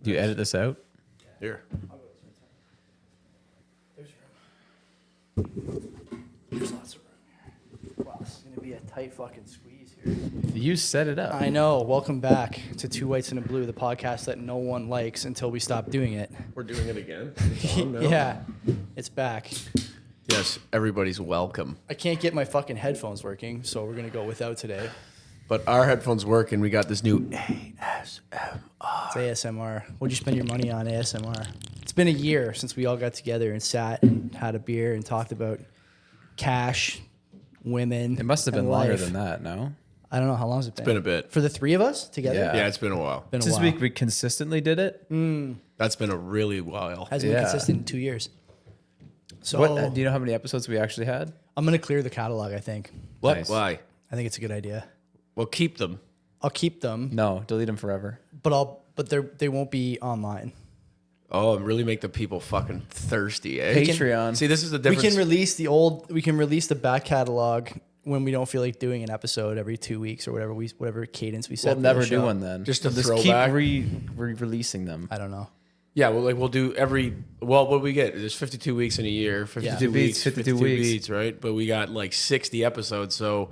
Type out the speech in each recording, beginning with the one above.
Do you edit this out? Here. There's room. There's lots of room here. Wow, this is gonna be a tight fucking squeeze here. You set it up. I know. Welcome back to Two Whites and a Blue, the podcast that no one likes until we stop doing it. We're doing it again. It's on now. Yeah, it's back. Yes, everybody's welcome. I can't get my fucking headphones working, so we're gonna go without today. But our headphones work, and we got this new ASMR. It's ASMR. What'd you spend your money on ASMR? It's been a year since we all got together and sat and had a beer and talked about cash, women. It must have been and longer life. than that, no? I don't know how long has it been. It's been a bit. For the three of us together. Yeah. Yeah, it's been a while. Been a This while. week we consistently did it. That's been a really while. Hasn't been Yeah. consistent in 2 years. So What? Do you know how many episodes we actually had? I'm gonna clear the catalog. I think. What? Nice. Why? I think it's a good idea. Well, keep them. I'll keep them, No, delete them forever. but they won't be online. Oh, and really make the people fucking thirsty, eh? Patreon. See, this is the difference. We can release the back catalog when we don't feel like doing an episode every 2 weeks or whatever cadence we set. We'll for never the do show. one then. Just a keep throwback. releasing them. I don't know. Yeah, well, like we'll do what do we get? There's 52 weeks in a year, 52 Yeah. weeks, 52 52 weeks. beats, right? But we got like 60 episodes, so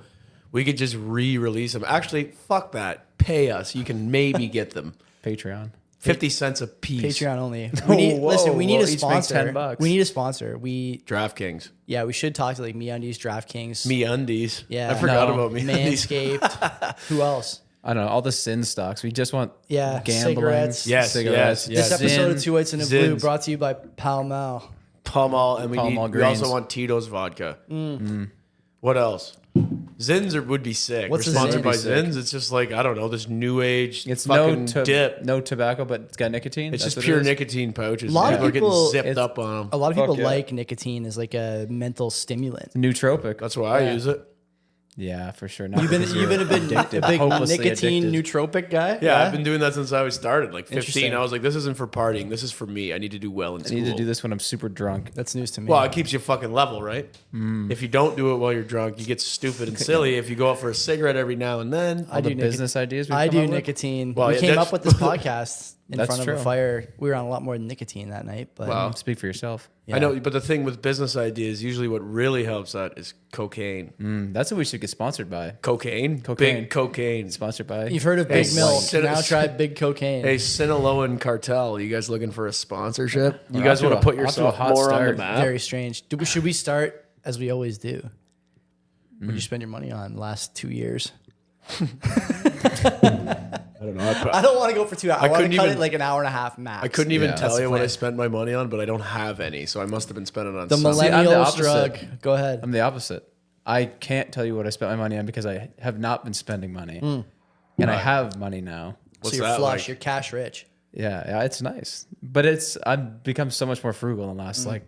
we could just re-release them. Actually, fuck that. Pay us. You can maybe get them. Patreon. 50 cents a piece. Patreon only. Whoa, We need a each make sponsor. $10. We need a sponsor. DraftKings. We should talk to like MeUndies, DraftKings. Me undies. Yeah. I forgot No. about me undies. Manscaped. Who else? I don't know. All the sin stocks. We just want Yeah, gambling. cigarettes. Yes, cigarettes. yes, This episode of Two Whites and a Blue Zins. brought to you by Pall Mall. Pall Mall, and we Pall Mall we also Greens. want Tito's vodka. What else? Zins would be sick. What's We're a sponsored Zin? by Would be sick. Zins. It's just like, I don't know, this new age It's fucking no dip. no tobacco, but it's got nicotine. It's That's just what pure it is? nicotine pouches. A lot of People are people- getting zipped it's- up on A them. lot of people yeah. like nicotine as like a mental stimulant. Nootropic. That's why I use it. Yeah, for sure. Not You've been because a you're big hopelessly nicotine addicted. nootropic guy. Yeah, I've been doing that since I was started, like 15. Interesting. I was like, this isn't for partying. This is for me. I need to do well in I school. need to do this when I'm super drunk. That's news to me. Well, it keeps you fucking level, right? If you don't do it while you're drunk, you get stupid and silly. If you go out for a cigarette every now and then, All the do business ideas we've I come do up with? nicotine. Well, we yeah, came that's- up with this podcast in That's front of true. a fire. We were on a lot more than nicotine that night, but Wow. Speak for yourself. yeah. I know. But the thing with business ideas, usually what really helps that is cocaine. That's what we should get sponsored by. Cocaine? Cocaine. Big cocaine. Sponsored by. You've heard of Hey, Big Milk. Sin- Now try Big Cocaine. Hey, Sinaloan Cartel, you guys looking for a sponsorship? You I'll guys do want a- to put I'll do a yourself hot more on the start. map? Very strange. Should we start as we always do? What did you spend your money on the last 2 years? I don't know. I don't want to go for 2 hours. I want couldn't to cut even- it like an hour and a half max. I couldn't even Yeah, tell that's you the what I plan. spent my money on, but I don't have any, so I must have been spending on The something. See, I'm the millennials opposite. drug. Go ahead. I'm the opposite. I can't tell you what I spent my money on because I have not been spending money. And I have money now. What's So you're that flush. like? You're cash rich. Yeah, it's nice. But I've become so much more frugal in the last like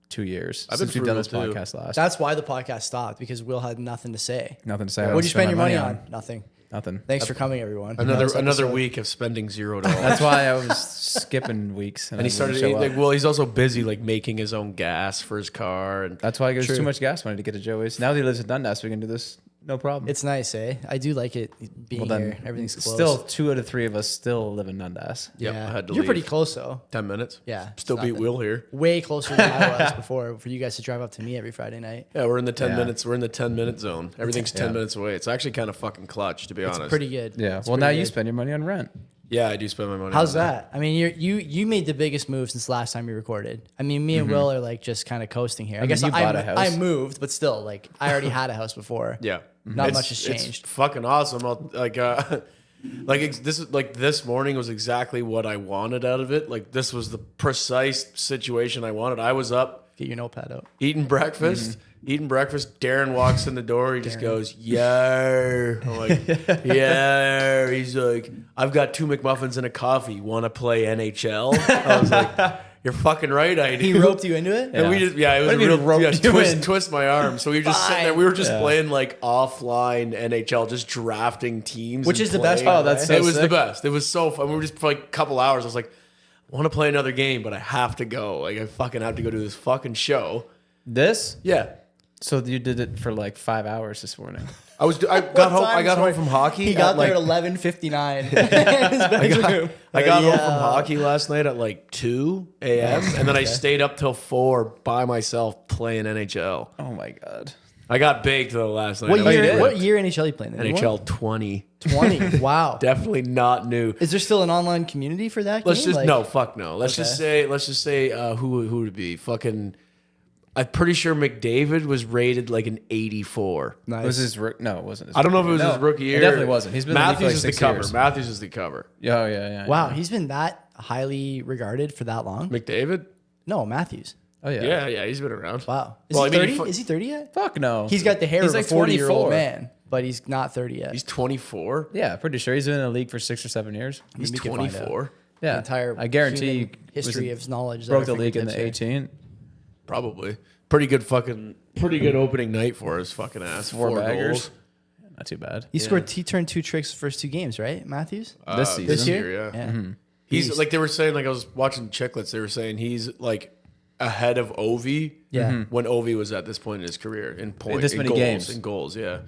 2 years I've been since we've done this frugal, too. podcast last. That's why the podcast stopped, because Will had nothing to say. Nothing to say. What'd you spend your money on? Nothing. Nothing. Thanks for coming, everyone. Another Next another episode. week of spending $0. That's why I was skipping weeks. And he I started didn't show like, up. well, he's also busy like making his own gas for his car, and That's why I gives True. too much gas money to get to Joey's. Now that he lives in Dundas, we can do this no problem. It's nice, eh? I do like it being well, here. Everything's close. still 2 out of 3 of us still live in Dundas. Yep, yeah. I had to You're leave. pretty close though. 10 minutes. Yeah, Still it's beat nothing. Will here. Way closer than I was before. For you guys to drive up to me every Friday night. Yeah, we're in the 10 Yeah. minutes. We're in the 10-minute zone. Everything's 10 Yeah. minutes away. It's actually kind of fucking clutch, to be It's honest. pretty good. Yeah. It's Well, pretty now you good. spend your money on rent. Yeah, I do spend my money. How's on that? I mean, you made the biggest move since last time we recorded. I mean, me and Will are like just kind of coasting here. I mean, guess you bought a house. I moved, but still, like I already had a house before. Yeah, Not much has changed. It's fucking awesome. This is like this morning was exactly what I wanted out of it. Like this was the precise situation I wanted. I was up Get your notepad out. eating breakfast. Eating breakfast. Darren walks in the door. He just goes, "Yeah." I'm like, "Yeah." He's like, "I've got 2 McMuffins and a coffee. Want to play NHL?" I was like, "You're fucking right, I do." He roped you into it. And we just, it was What do you a mean real roped you in? twist my arm. So we were just sitting there. Fine. We were just playing like offline NHL, just drafting teams, Which and is the best playing. part, that's right? so It was the sick. best. It was so fun. We were just for like a couple hours. I was like, I want to play another game, but I have to go. Like I fucking have to go do this fucking show. This? Yeah. So you did it for like 5 hours this morning. I got home from hockey. He got at there like, at 11:59. I got home from hockey last night at like 2 a.m. and then I stayed up till 4 by myself playing NHL. Oh my god. I got baked though last night. What I was year? did? What year NHL you playing? NHL 20. 20. Wow. Definitely not new. Is there still an online community for that? Let's game? just Like- no, fuck no. Let's just say who would it be? Fucking. I'm pretty sure McDavid was rated like an 84. Nice. Was his no, it wasn't. His I don't know if it was no, his rookie year. It definitely wasn't. He's been in the league for Matthews like is the 6 cover. years. Matthews is the cover. Oh yeah. Wow, he's been that highly regarded for that long? McDavid? No, Matthews. Oh yeah. Yeah, he's been around. Wow. Is Well, he I mean, 30? Is he 30 yet? Fuck no. He's got the hair He's of like a 40-year-old 24. man, but he's not 30 yet. He's 24. Yeah, pretty sure he's been in the league for 6 or 7 years. He's Maybe we can find out. 24. Yeah, The entire I guarantee human you history was- of knowledge. broke the league in the 18. Probably. Pretty good opening night for his fucking ass. 4 baggers. goals. Not too bad. He scored. He turned 2 tricks the first 2 games, right, Matthews? This season. This year? year, yeah. Yeah. He's like they were saying, like I was watching Chicklets, they were saying he's like ahead of Ovi. Yeah. When Ovi was at this point in his career in points, This in many goals, games. in goals. Yeah,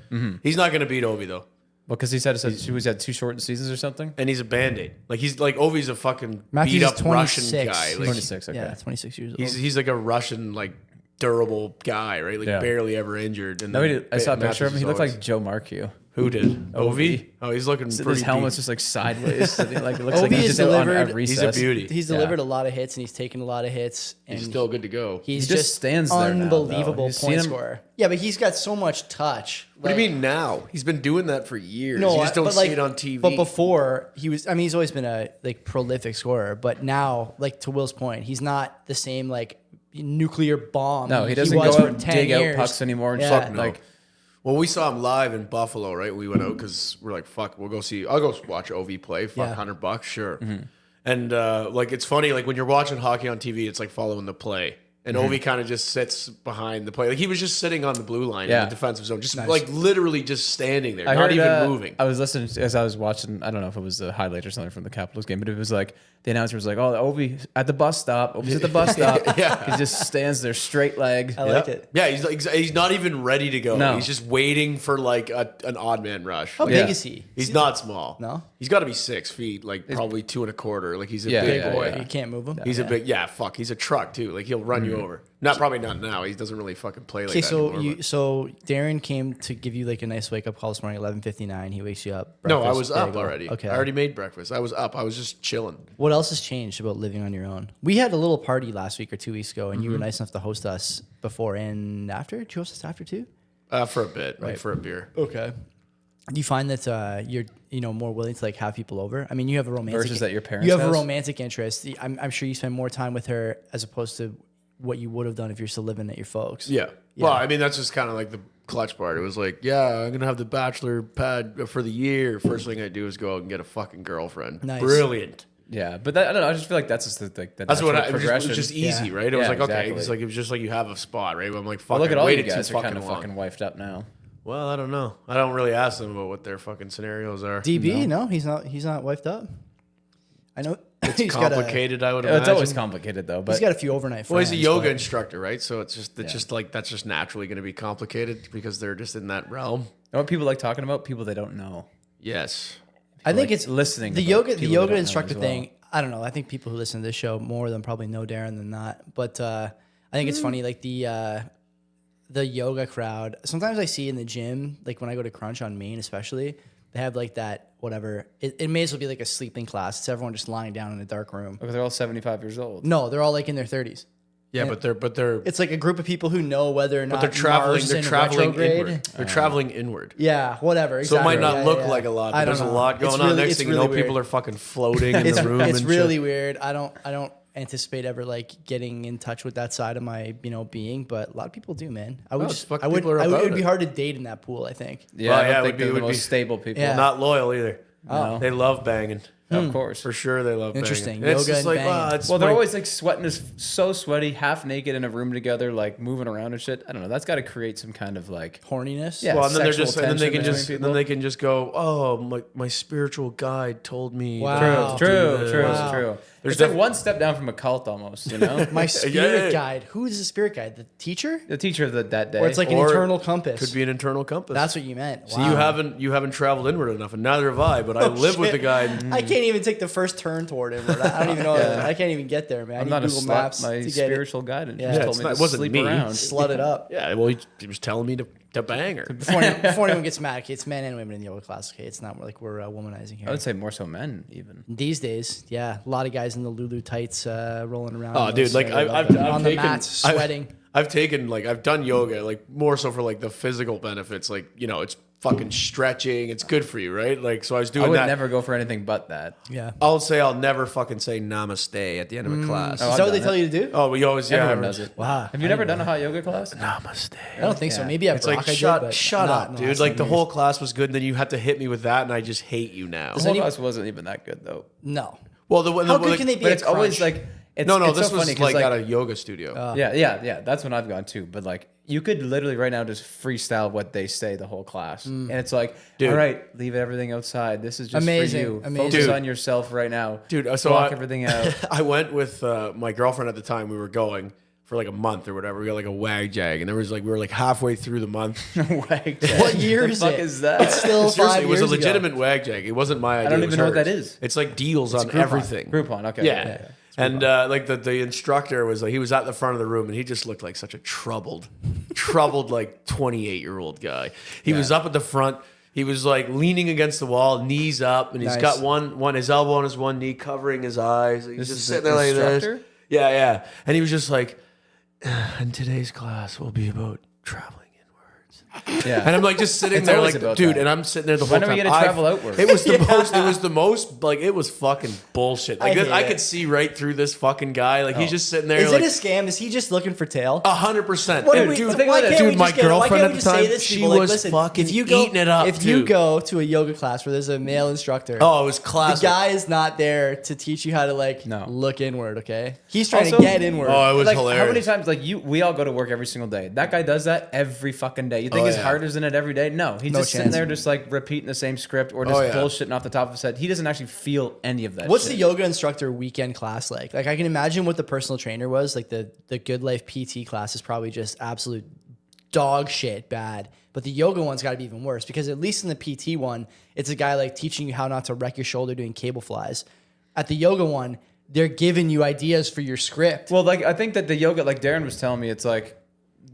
he's not going to beat Ovi though, Because he said he was had 2 shortened seasons or something. and he's a band-aid. Like he's like Ovi's a fucking Matthews beat is up 26. Russian guy. Like 26. Okay. Yeah, 26 years old. he's like a Russian like durable guy, right? Like Yeah. barely ever injured. And No, then he did. I saw a picture of him. Matthews He looked always- like Joe Marquez. who did Ovi? Oh, he's looking pretty. His helmet's beat. just like sideways. sitting, like it looks like Ovi he's is just on delivered- a He's recess. a beauty. He's delivered a lot of hits and he's taken a lot of hits. And He's still good to go. He's He just stands there now, though. unbelievable You've seen point him- scorer. Yeah, but he's got so much touch. What do you mean now? He's been doing that for years. No, you just don't but see like- it on TV. But before he was, I mean, he's always been a like prolific scorer. But now, like to Will's point, he's not the same like nuclear bomb. No, he doesn't was go for out and 10 dig years. out pucks anymore. And Yeah. fuck No. like Well, we saw him live in Buffalo, right? We went out because we're like, fuck, we'll go see. I'll go watch Ovi play. Fuck, Yeah. $100, sure. Mm-hmm. And like, it's funny, like when you're watching hockey on TV, it's like following the play. And Mm-hmm. Ovi kind of just sits behind the play. Like he was just sitting on the blue line Yeah. in the defensive zone, just like literally just standing there, I not heard, even moving. I was listening as I was watching. I don't know if it was a highlight or something from the Capitals game, but it was like the announcer was like, "Oh, Ovi at the bus stop. Ovi's at the bus stop. Yeah. He just stands there, straight leg. I liked it. Yeah, he's like he's not even ready to go. No. He's just waiting for like an odd man rush. How Like, big Yeah. is he? he's not small. No? He's got to be 6 feet, like probably 2 1/4. Like he's a Yeah, big yeah, boy. yeah. You can't move him. He's a big fuck. He's a truck too. Like he'll run you over. Probably not now. He doesn't really fucking play like Okay, that so anymore, but- so Darren came to give you like a nice wake up call this morning, 11:59. He wakes you up. No, I breakfast, was up bagel. already. Okay. I already made breakfast. I was up. I was just chilling. What else has changed about living on your own? We had a little party last week or 2 weeks ago, and you Mm-hmm. were nice enough to host us before and after. Did you host us after too? For a bit, like for a beer. Okay. Do you find that you're more willing to like have people over? I mean, you have a romantic Versus at your parents' You have a house? romantic interest. I'm sure you spend more time with her as opposed to what you would have done if you're still living at your folks. Yeah. Well, I mean, that's just kind of like the clutch part. It was like, yeah, I'm gonna have the bachelor pad for the year. First thing I do is go out and get a fucking girlfriend. Nice. Brilliant. Yeah, but that, I don't know. I just feel like that's just the That's what natural it was just easy, Yeah. right? It was Yeah, like, okay, exactly. it was just like you have a spot, right? But I'm like, fuck, Well, look at I all you waited guys too are kind of long. fucking wifed up now. Well, I don't know. I don't really ask them about what their fucking scenarios are. DB, no, he's not wifed up. I know It's he's complicated, I would It's imagine. always complicated though. He's But got a few overnight friends. Well, he's a yoga but- instructor, right? So it's just like that's just naturally going to be complicated because they're just in that realm. you know what people like talking about? People they don't know. Yes. I think like it's listening The about yoga, the people they yoga don't know instructor as well. thing. I don't know. I think people who listen to this show more than probably know Darren than not. But I think it's funny, like the yoga crowd. Sometimes I see in the gym, like when I go to Crunch on Main, especially, they have like that whatever. It may as well be like a sleeping class. It's everyone just lying down in a dark room. Because they're all 75 years old. No, they're all like in their 30s. Yeah, but they're It's like a group of people who know whether or not they're traveling. Mars is They're in traveling retrograde. inward. They're traveling inward. Yeah, whatever. So it might exactly. not Yeah, look yeah. like a lot, I but don't there's a know. lot going It's on. really- Next it's thing you really know, people weird. are fucking floating in It's, the room. it's and really shit. weird. I don't anticipate ever like getting in touch with that side of my being, but a lot of people do, man. I would Oh, just fuck, I would people are it about would be it. hard to date in that pool. I think. Yeah, Well, I don't yeah, it think would be- they're it the would be- most stable people. Yeah. Not loyal either. No. They love banging. Of course. For sure, they love Interesting. banging. And it's Yoga just and like, banging. it's Well, they're my- always like sweating, so sweaty, half naked in a room together, like moving around and shit. I don't know. That's got to create some kind of like. Horniness. Yeah. Well, and then they're sexual just, and then they tension can just, between and then people. they can just go, oh, my spiritual guide told me. Wow. that True, to do true, this." true, Wow. true. There's It's like def- one step down from a cult almost, you know? My spirit Yeah. guide. Who is the spirit guide? The teacher? The teacher of that day. Or it's like an Or internal compass. Could be an internal compass. That's what you meant. So Wow. you haven't traveled inward enough, and neither have I. But I live with the guide. I can't even take the first turn toward it. I don't even know. I can't even get there, man. I I'm need not a Google slut. Maps My to get it. spiritual guidance Yeah. just Yeah, told it's me not- to it wasn't sleep me. around. Slut it up. Yeah, well, he was telling me to bang her. Before anyone gets mad, okay, it's men and women in the yoga class. Okay, it's not like we're womanizing here. I would say more so men even. These days, yeah, a lot of guys in the Lulu tights rolling around. Oh, in dude, those, like I've on the taken, mats, sweating. I've taken I've done yoga like more so for like the physical benefits. Like it's fucking stretching. It's good for you, right? Like so I was I doing would that. never go for anything but that. Yeah. I'll never fucking say namaste at the end of a class. Is I've that what they done tell it. you to do? Oh, we always Everyone does it. Wow. Have you never done a hot yoga class? Namaste. I don't think so. Yeah. Maybe at It's like Brock I did, shut but shut not up, in the dude. last Like 10 the years. whole class was good, and then you had to hit me with that, and I just hate you now. The whole class wasn't even that good though. No. Well, How good can they be? But at it's always Crunch? like it's, no, it's this so was funny 'cause, like at a yoga studio. yeah. That's when I've gone too. But like, you could literally right now just freestyle what they say the whole class, and it's like, Dude. all right, leave everything outside. This is just Amazing, for you. amazing. Focus Dude. on yourself right now, Dude, so block I- everything out. I went with my girlfriend at the time. We were going for like a month or whatever. We got like a wag jag, and there was like we were like halfway through the month. Wag jag. What year the is fuck it? is that? It's still Seriously, 5 it was a years ago. legitimate wag jag. It wasn't my idea. don't it was even know what hers. that is. It's like deals on Groupon. everything. Groupon. Okay. Yeah. And like the instructor was like, he was at the front of the room and he just looked like such a troubled like 28-year-old guy. He was up at the front. He was like leaning against the wall, knees up, and he's Nice. got one his elbow on his one knee, covering his eyes. He's This just is sitting the there like instructor? this. Yeah. And he was just like, and today's class will be about traveling inwards. Yeah. And I'm like just sitting It's there always like, about dude, that. and I'm sitting there the When whole are we time. gonna travel outward? It was the most. It was the most. Like it was fucking bullshit. Like I hate I it. could see right through this fucking guy. Like he's just sitting there. Is like, it a scam? Is he just looking for tail? 100%. What And do we- dude, why can't we dude, my just get it? Why girlfriend can't at we the just say time, this to she people? Like, was listen, fucking if you go, eating it up. If you too. go to a yoga class where there's a male instructor, Oh, it was the classic. guy is not there to teach you how to like No. look inward. Okay, he's trying Also- to get inward. Oh, it was like, hilarious. how many times we all go to work every single day. That guy does that every fucking day. You think Oh, his yeah. heart is in it every day? No, he's No just sitting chance. there just like repeating the same script or just Oh, yeah. bullshitting off the top of his head. He doesn't actually feel any of that. What's shit. the yoga instructor weekend class like? Like I can imagine what the personal trainer was. Like the Good Life PT class is probably just absolute dog shit bad. But the yoga one's got to be even worse because at least in the PT one, it's a guy like teaching you how not to wreck your shoulder doing cable flies. At the yoga one, they're giving you ideas for your script. Well, like I think that the yoga, like Darren was telling me, it's like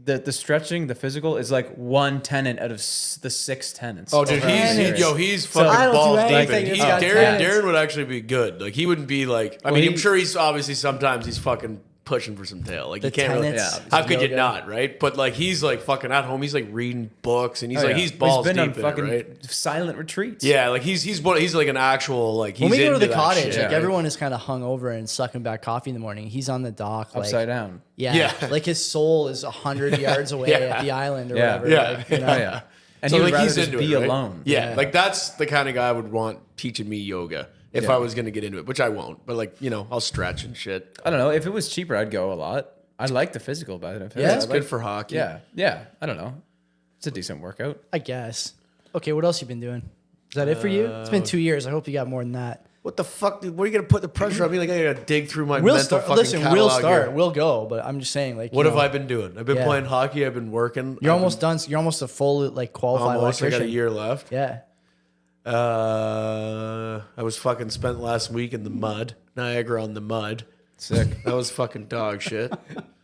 the stretching, the physical is like one tenant out of the 6 tenants. Oh, dude, Tenants. he's So- fucking I don't do balls deep. anything. in. It's He- got Darren, tenants. Darren would actually be good. Like he wouldn't be like. I Well, mean, he- I'm sure he's obviously sometimes he's fucking pushing for some tail. Like The you can't really. tenets Yeah. How could you yoga. not, right? But like he's like fucking at home. He's like reading books and he's Oh, like yeah. he's balls been deep on in fucking it, right? silent retreats. Yeah, like he's like an actual like he's When we go to into the that cottage, shit, like right? everyone is kind of hung over and sucking back coffee in the morning. He's on the dock, like, Upside down. Yeah, Yeah. like his soul is 100 yards away Yeah. at the island or Yeah. whatever. Yeah. like, you know? Oh, yeah. And So he would like rather he's just into be it, right? alone. Yeah, Yeah. like that's the kind of guy I would want teaching me yoga if Yeah. I was gonna get into it, which I won't. But like I'll stretch and shit. I don't know. If it was cheaper, I'd go a lot. I like the physical benefits. Yeah, It's I good like- for hockey. Yeah. I don't know. It's a decent workout. I guess. Okay, what else you been doing? Is that it for you? It's been 2 years. I hope you got more than that. What the fuck? Dude? What are you gonna put the pressure on me? Like I gotta dig through my We'll mental start. fucking Listen, catalog we'll start. here. We'll go. But I'm just saying, like, What you have know, I been doing? I've been Yeah. playing hockey. I've been working. You're I've almost done. You're almost a full like been, qualified almost. I got a electrician. year left. Yeah. I was fucking spent last week in the mud, Niagara on the mud. Sick. That was fucking dog shit.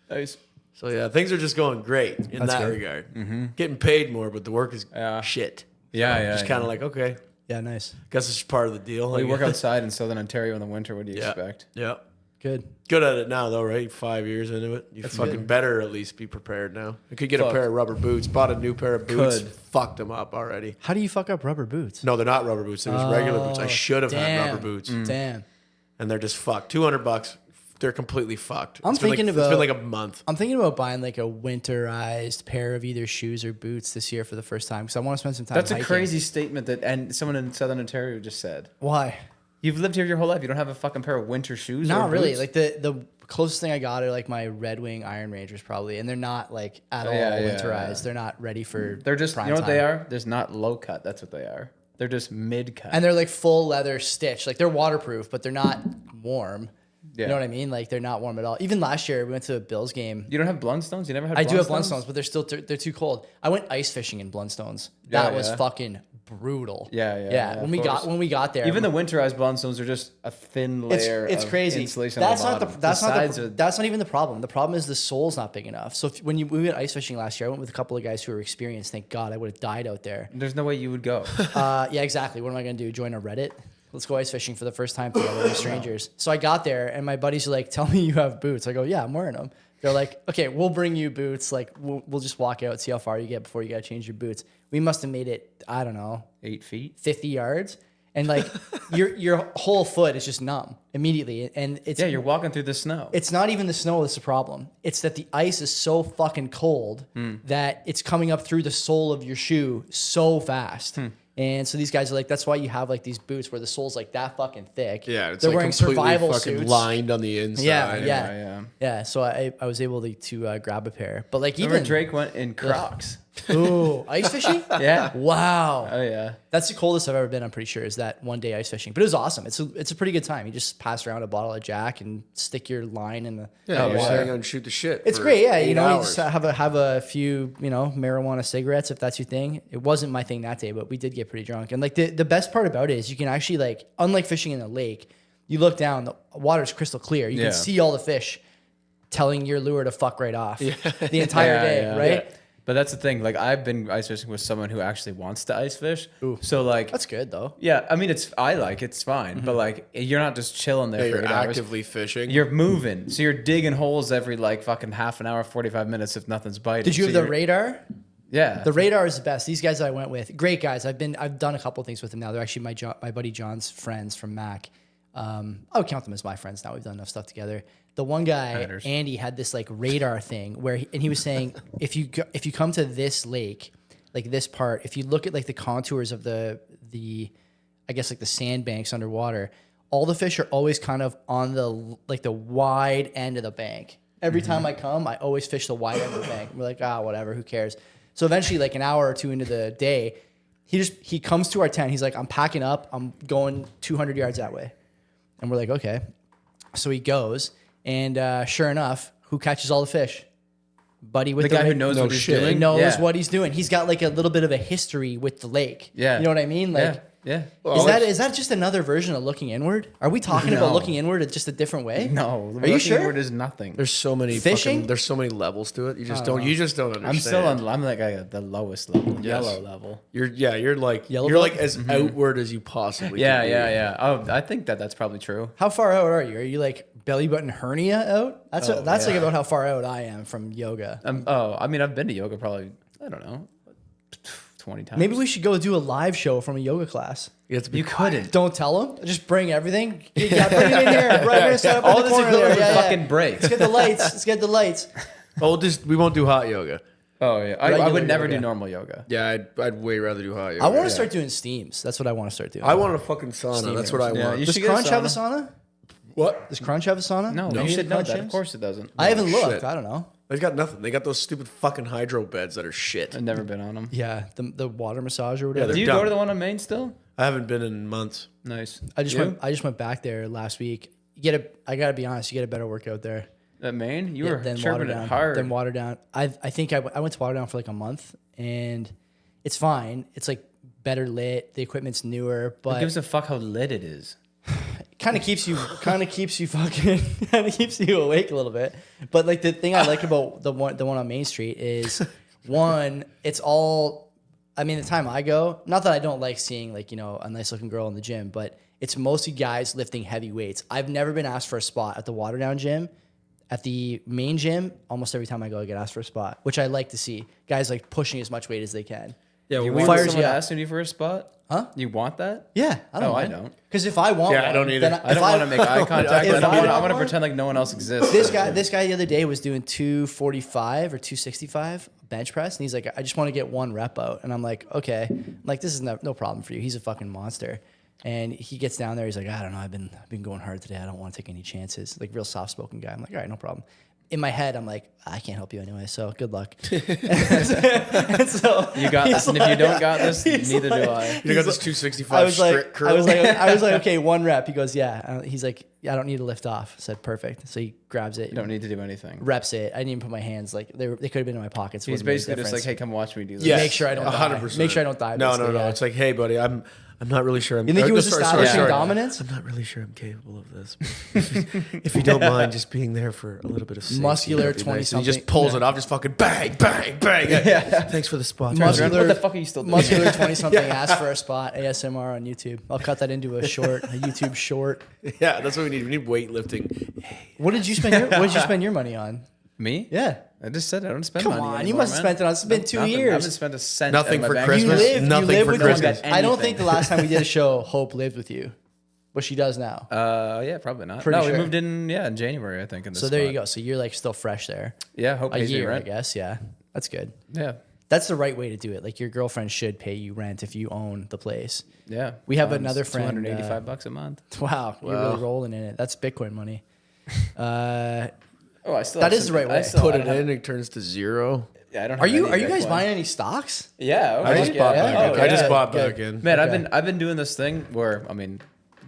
Nice. So yeah, things are just going great in That's that good. regard. Getting paid more, but the work is Yeah. shit. Yeah. Just kind of like okay, Yeah. Nice. guess it's part of the deal. Well, you I work guess. outside in southern Ontario in the winter. What do you Yeah. expect? Yeah. Good. Good at it now, though, right? 5 years into it. You fucking good. better at least be prepared now. I could get Fuck. a pair of rubber boots. Bought a new pair of boots. Could. Fucked them up already. How do you fuck up rubber boots? No, they're not rubber boots. They're just regular boots. I Oh, should have had damn. rubber boots, Damn. and they're just fucked. $200. They're completely fucked. I'm It's been thinking like, about- It's been like a month. I'm thinking about buying like a winterized pair of either shoes or boots this year for the first time because I want to spend some time. That's a hiking. crazy statement that and someone in southern Ontario just said. Why? You've lived here your whole life. You don't have a fucking pair of winter shoes. Not or really. boots? Like the closest thing I got are like my Red Wing Iron Rangers probably, and they're not like at all winterized. yeah. They're not ready for. They're just, prime you know what they time. are? There's not low cut. That's what they are. They're just mid cut. And they're like full leather stitch. Like they're waterproof, but they're not warm. Yeah. You know what I mean? Like they're not warm at all. Even last year we went to a Bills game. You don't have Blundstones? You never had I do have Blundstones, but they're too cold. I went ice fishing in Blundstones. That was Yeah. fucking brutal. Yeah, When we got there, Even the winterized Blundstones are just a thin layer it's of crazy. insulation That's on not the the bottom. that's not even the problem. The problem is the sole's not big enough. So when we went ice fishing last year, I went with a couple of guys who were experienced. Thank God, I would have died out there. There's no way you would go. Yeah, exactly. What am I going to do? Join a Reddit? Let's go ice fishing for the first time together. We're strangers. So I got there, and my buddies are like, "Tell me you have boots." I go, "Yeah, I'm wearing them." They're like, "Okay, we'll bring you boots. Like, we'll just walk out, see how far you get before you got to change your boots." We must have made it, I don't know, 8 feet. 50 yards, and like your whole foot is just numb immediately, and it's Yeah, you're walking through the snow. it's not even the snow that's the problem. It's that the ice is so fucking cold that it's coming up through the sole of your shoe so fast. And so these guys are like, that's why you have like these boots where the sole's like that fucking thick. Yeah, it's they're like wearing completely survival fucking suits. lined on the inside. Yeah. So I was able to grab a pair, but like Remember even Drake went in Crocs. ooh, ice fishing. Yeah. Wow. Oh yeah. That's the coldest I've ever been, I'm pretty sure, is that one day ice fishing. But it was awesome. It's a pretty good time. You just pass around a bottle of Jack and stick your line in the Yeah, you just water. hang out and shoot the shit. It's for great, yeah. 8 You know, you hours. just have a few, marijuana cigarettes if that's your thing. It wasn't my thing that day, but we did get pretty drunk. And like the best part about it is you can actually like, unlike fishing in the lake, you look down, the water's crystal clear. You Yeah. can see all the fish telling your lure to fuck right off the entire Yeah, day, yeah. right? Yeah. But that's the thing. Like I've been ice fishing with someone who actually wants to ice fish. So like, That's good though. yeah. I mean, it's fine. But like, you're not just chilling there Yeah, for you're 8 hours. actively fishing. You're moving. So you're digging holes every like fucking half an hour, 45 minutes if nothing's biting. Did you So have the you're- radar? Yeah. The radar is the best. These guys that I went with, great guys. I've done a couple of things with them now. They're actually my buddy John's friends from Mac. I would count them as my friends now. We've done enough stuff together. The one guy, Matters. Andy, had this like radar thing where he was saying if you come to this lake, like this part, if you look at like the contours of the I guess like the sandbanks underwater, all the fish are always kind of on the wide end of the bank. Every time I come, I always fish the wide end of the bank. We're like, whatever, who cares? So eventually, like an hour or two into the day, he comes to our tent. He's like, I'm packing up. I'm going 200 yards that way. And we're like, okay. So he goes, and sure enough, who catches all the fish? Buddy with the guy who knows no what he's shit. doing. He knows Yeah. what he's doing. He's got like a little bit of a history with the lake. Yeah. You know what I mean? Like, Yeah. is that just another version of looking inward? Are we talking about No. looking inward in just a different way? No. Are you sure? Inward is nothing. There's so many Fishing? there's so many levels to it. You just don't understand. I'm still on. I'm like at the lowest level, yellow level. You're like Yellow you're belt? like as outward as you possibly Yeah, can be. yeah. Oh, I think that's probably true. How far out are you? Are you like belly button hernia out? That's like about how far out I am from yoga. I mean, I've been to yoga probably. I don't know, 20 times. Maybe we should go do a live show from a yoga class. You have to be You couldn't. Don't tell them. Just bring everything. Yeah, bring it in here. Right, we're gonna set up All in the this corner equipment there. would fucking break. Let's get the lights. Let's get the lights. Oh, we won't do hot yoga. Oh yeah, I Regular would never yoga. do normal yoga. Yeah, I'd way rather do hot yoga. I want to start doing steams. That's what I want to start doing. I want a fucking sauna. That's what I Yeah, want. you Does should get a Crunch have a sauna. sauna? What? Does Crunch have a sauna? No, Do you should know Crunch that. Of gyms? course it doesn't. I haven't looked. shit. I don't know. They've got nothing. They got those stupid fucking hydro beds that are shit. I've never been on them. Yeah, the water massage or whatever. they're Do you dumb. go to the one on Main still? I haven't been in months. Nice. I just You? went back there last week. I gotta be honest, you get a better workout there. At Maine, you Yeah, were chirping it hard. Then Waterdown. I think I went to Waterdown for like a month, and it's fine. It's like better lit. The equipment's newer, Who but gives a fuck how lit it is? kind of keeps you awake a little bit. But like the thing I like about the one on Main Street is one, it's all. I mean, the time I go, not that I don't like seeing like a nice looking girl in the gym, but it's mostly guys lifting heavy weights. I've never been asked for a spot at the Waterdown gym. At the main gym, almost every time I go, I get asked for a spot, which I like to see. Guys like pushing as much weight as they can. Yeah, You we want fires someone you up. asking you for a spot? Huh? You want that? Yeah, I don't No, I mind. don't. Because if I want Yeah, one, I don't either. then I don't want to make eye contact. If I I want want to one- pretend like no one else exists. this guy the other day was doing 245 or 265 bench press, and he's like, I just want to get one rep out, and I'm like, okay, I'm like this is no problem for you. He's a fucking monster, And he gets down there. He's like, I don't know. I've been going hard today. I don't want to take any chances. Like real soft spoken guy. I'm like, all right, no problem. In my head, I'm like, I can't help you anyway. So good luck. And so You got this, and if you don't got this, he's neither do like- I. You got this 265 I was like, strict curl. I was like, okay, 1 rep. He goes, yeah. He's like, yeah, I don't need to lift off. I said, perfect. So he grabs it, You don't need to do anything. reps it. I didn't even put my hands they could have been in my pockets. He's Wouldn't make a basically just like, difference. hey, come watch me do this. Yes, Make sure I don't die. 100%. Make sure I don't die. No, basically, yeah. It's like, hey, buddy, I'm not really sure. You think he was establishing dominance? I'm not really sure I'm capable of this. If you don't mind just being there for a little bit of safety, Muscular that'd be 20 nice. And he just something. pulls it off, just fucking bang, bang, bang. Yeah. Thanks for the spot. Muscular- What the fuck are you still doing? Muscular 20-something asked for a spot, ASMR on YouTube. I'll cut that into a YouTube short. Yeah, that's what we need. We need weightlifting. What did you spend your money on? Me? Yeah. I just said I don't spend Come money on, you anymore, must have man. spent it on. It's been 2 Nothing. I years. haven't spent a cent. Nothing in my for bank Christmas? account. Nothing for with Christmas. I don't think Anything. the last time we did a show, Hope lived with you, but she does now. Yeah, probably not. Pretty no, sure. we moved in in January, I think. In this So there you spot. go. So you're like still fresh there. Yeah, hope A pays me year, I rent. guess. Yeah, that's good. Yeah, That's the right way to do it. Like your girlfriend should pay you rent if you own the place. yeah. We have another friend, $285 a month. Wow, you're Wow. really rolling in it. That's Bitcoin money. Oh, I still. That have is some- the right I way. still- Put I it don't have- in, it turns to zero. Yeah, I don't. Are have you any guys Bitcoin. buying any stocks? Yeah, I just bought back in. yeah. I just yeah. bought Good. back in. Man, Okay. I've been doing this thing where the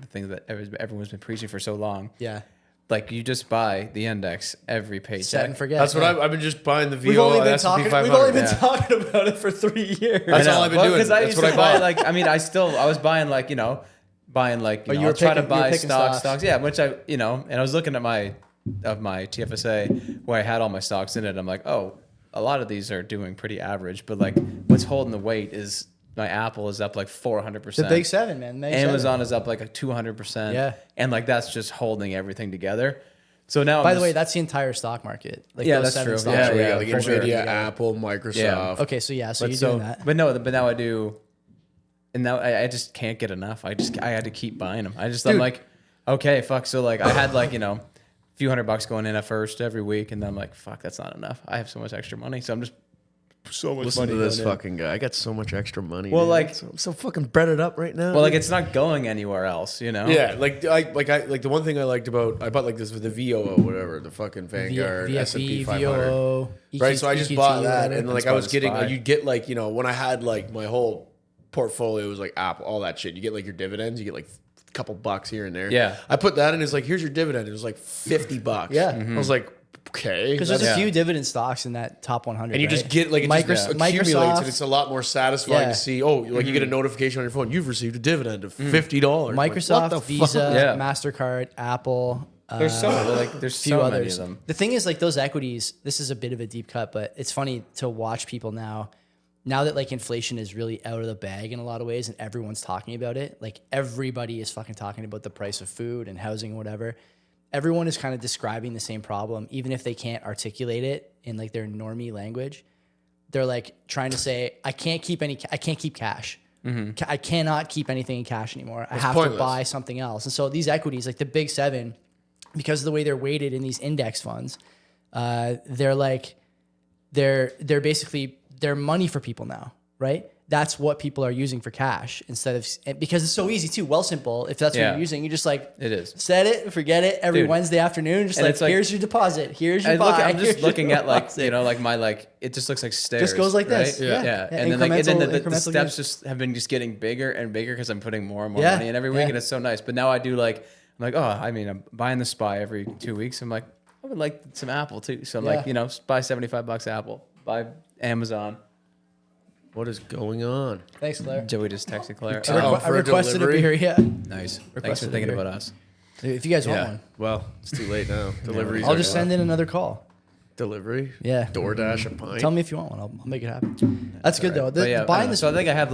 thing that everyone's been preaching for so long. Yeah. Like you just buy the index every Set paycheck. and forget. That's what yeah. I've been just buying the VO. We've only been S&P talking. 500. We've only been yeah. talking about it for 3 years. That's all I've been doing. Because I That's used what to I buy bought. like I was buying like Oh, you were I'll try to picking- you were buy picking stocks. stocks. Yeah, which and I was looking at my TFSA where I had all my stocks in it. I'm like, oh, a lot of these are doing pretty average, but like what's holding the weight is my Apple is up like 400%. The big seven, man. Big Amazon seven. is up like a 200%. Yeah. And like that's just holding everything together. So now By the way, that's the entire stock market. Like Yeah, those that's 7 true. stocks Yeah, are yeah, all like pulled Nvidia, together. Apple, Microsoft. Okay, so yeah, so but you're doing that. But now I do, and now I just can't get enough. I had to keep buying them. I'm like, okay, fuck. So like I had like a few $100 going in at first every week, and then I'm like, fuck, that's not enough. I have so much extra money, so I'm just so much Listen money to this going in. fucking guy. I got so much extra money. Well, man. like- I'm so fucking breaded up right now. Well, like it's not going anywhere else, you know. yeah, like the one thing I liked about I bought like this with the VOO, whatever, the fucking Vanguard S&P 500. VOO, Right, so I just bought that, and like I was That's getting, why. you'd get like when I had like my whole portfolio was like Apple, all that shit. You get like your dividends, you get like a couple bucks here and there. Yeah. I put that in. It's like here's your dividend. It was like $50. Yeah. Mm-hmm. I was like, okay, Because there's that's- a few dividend stocks in that top 100. and you right? just get like it just accumulates, Microsoft. and it's a lot more satisfying Yeah. to see. Oh, like you get a notification on your phone, you've received a dividend of $50. Like, Microsoft, what the Visa, fuck? Yeah. Mastercard, Apple. There's there's few so others. many of them. The thing is, like those equities. This is a bit of a deep cut, but it's funny to watch people now. Now that like inflation is really out of the bag in a lot of ways, and everyone's talking about it. Like everybody is fucking talking about the price of food and housing, and whatever. Everyone is kind of describing the same problem, even if they can't articulate it in like their normie language. They're like trying to say, I can't keep cash. I cannot keep anything in cash anymore. I have pointless. to buy something else. And so these equities, like the big seven, because of the way they're weighted in these index funds, they're basically they're money for people now, right? That's what people are using for cash instead of, because it's so easy too. Well, simple. If that's what Yeah. you're using, you just like It is. set it, forget it every Dude. Wednesday afternoon. Just And like, it's like- here's your deposit. Here's your buy. I'm just here's your looking at like deposit. like my it just looks like stairs. goes like this. right? Yeah. yeah. Yeah, And then like the incremental steps gains. just have been just getting bigger and bigger because I'm putting more and more Yeah, money in every week, yeah. and it's so nice. But now I do I'm like, oh, I mean, I'm buying the SPY every 2 weeks. I'm like, I would like some Apple too. So I'm like, Yeah. buy $75 Apple, buy Amazon. What is going on? Thanks, Claire. Joey just texted Claire. Oh, I for a requested a delivery? beer. Yeah. Nice. Thanks for Requested a thinking beer. about us. If you guys want Yeah. one, Well, it's too late now. Deliveries. I'll are just send in another call. delivery. Yeah. DoorDash a pint. Tell me if you want one. I'll make it happen. That's good though. But yeah, I don't Buying know. this. So I think I have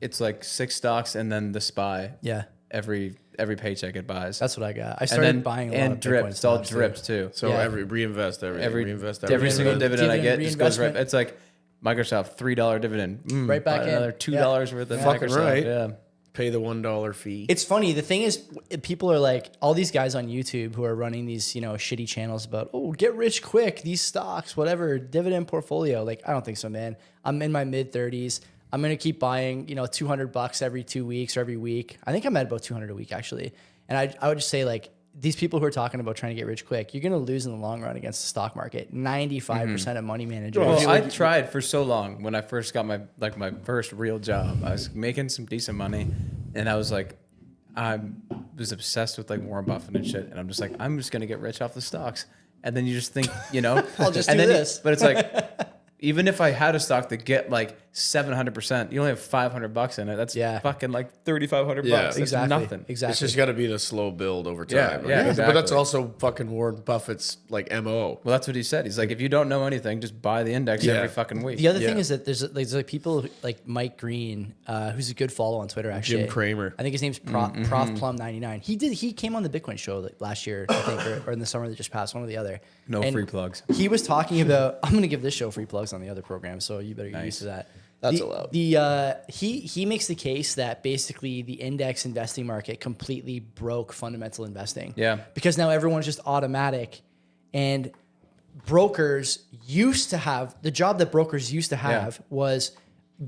it's like 6 stocks and then the SPY. Yeah. Every paycheck it buys. That's what I got. I and started then buying a lot and of drip. Bitcoin It's all stocks, too. dripped too. So Yeah. reinvest everything. Every reinvest every everything. single dividend I get Dividend just goes right. reinvestment. It's like Microsoft $3 dividend, Right back buy in. another $2 worth of Fucking Microsoft. right. Yeah, Pay the $1 fee. It's funny. The thing is, people are like, all these guys on YouTube who are running these, shitty channels about, oh, get rich quick, these stocks, whatever, dividend portfolio. Like, I don't think so, man. I'm in my mid 30s. I'm going to keep buying, $200 every 2 weeks or every week. I think I'm at about 200 a week actually. And I would just say like these people who are talking about trying to get rich quick, you're going to lose in the long run against the stock market. 95% of money managers. Well, I tried for so long when I first got my first real job. I was making some decent money, and I was like, I was obsessed with like Warren Buffett and shit, and I'm just like, I'm just gonna get rich off the stocks. And then you just think, I'll just and do then this. but it's like, even if I had a stock that get like 700%, you only have $500 in it. That's fucking like $3,500. Yeah, That's exactly. nothing. Exactly. It's just got to be the slow build over time. Yeah, right? yeah, But that's exactly. also fucking Warren Buffett's like MO. Well, that's what he said. He's like, if you don't know anything, just buy the index every fucking week. The other thing is that there's like people like Mike Green, who's a good follow on Twitter actually. Jim Cramer. I think his name's Prof Plum 99. He came on the Bitcoin show like last year, I think, or in the summer that just passed, one or the other. No And free plugs. He was talking about. I'm going to give this show free plugs on the other program, so you better get used to that. That's allowed. He makes the case that basically the index investing market completely broke fundamental investing. Yeah. Because now everyone's just automatic, and brokers used to have the job that brokers used to have was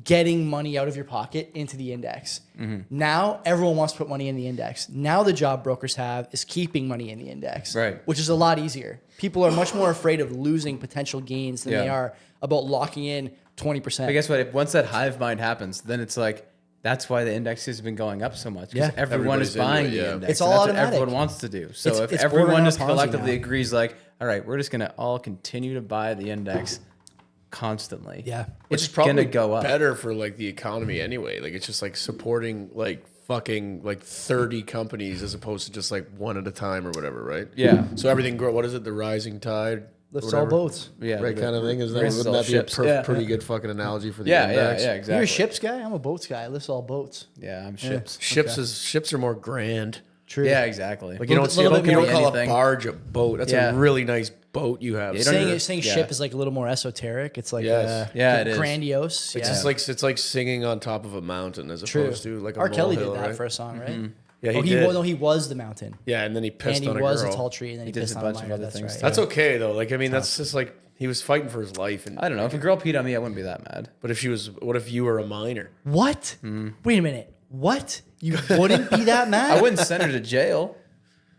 getting money out of your pocket into the index. Now everyone wants to put money in the index. Now the job brokers have is keeping money in the index, Right. which is a lot easier. People are much more afraid of losing potential gains than they are about locking in 20%. But guess what? If once that hive mind happens, then it's like that's why the index has been going up so much. Because Yeah. everyone is Everybody's into buying it, the yeah. index. It's all and that's automatic. what everyone wants to do. So It's if bordering everyone on just Ponzi collectively now. agrees, like, all right, we're just gonna all continue to buy the index constantly. Yeah. Which it's is probably gonna go up. better for like the economy anyway. Like it's just like supporting like fucking like 30 companies as opposed to just like one at a time or whatever, right? Yeah. So everything grow. What is it? The rising tide Lifts whatever. all boats. Yeah. Right, kind of thing. Is that Raises wouldn't all that be a ships. Yeah. pretty good fucking analogy for the Yeah, index? yeah, exactly. You're a ships guy? I'm a boats guy. I lift all boats. Yeah, I'm ships. Ships are more grand. True. Yeah, exactly. Like you don't see little you bit don't more call anything. a barge a boat. That's Yeah. a really nice boat you have. You don't Saying, even- saying yeah. ship is like a little more esoteric. It's like Yes. Yeah, it is. grandiose. It's yeah. just like it's like singing on top of a mountain as True. opposed to like a R. Kelly molehill, did that right? for a song, right? Yeah, he Oh, did. No, he was the mountain. Yeah, and then he pissed And he on a was girl. a tall tree, and then he did pissed a on bunch a of minor. other That's things right. That's okay though. Like I mean, that's just like he was fighting for his life. And I don't know. If a girl peed on me, I wouldn't be that mad. But if she was, what if you were a minor? What? Wait a minute. What? You wouldn't be that mad? I wouldn't send her to jail.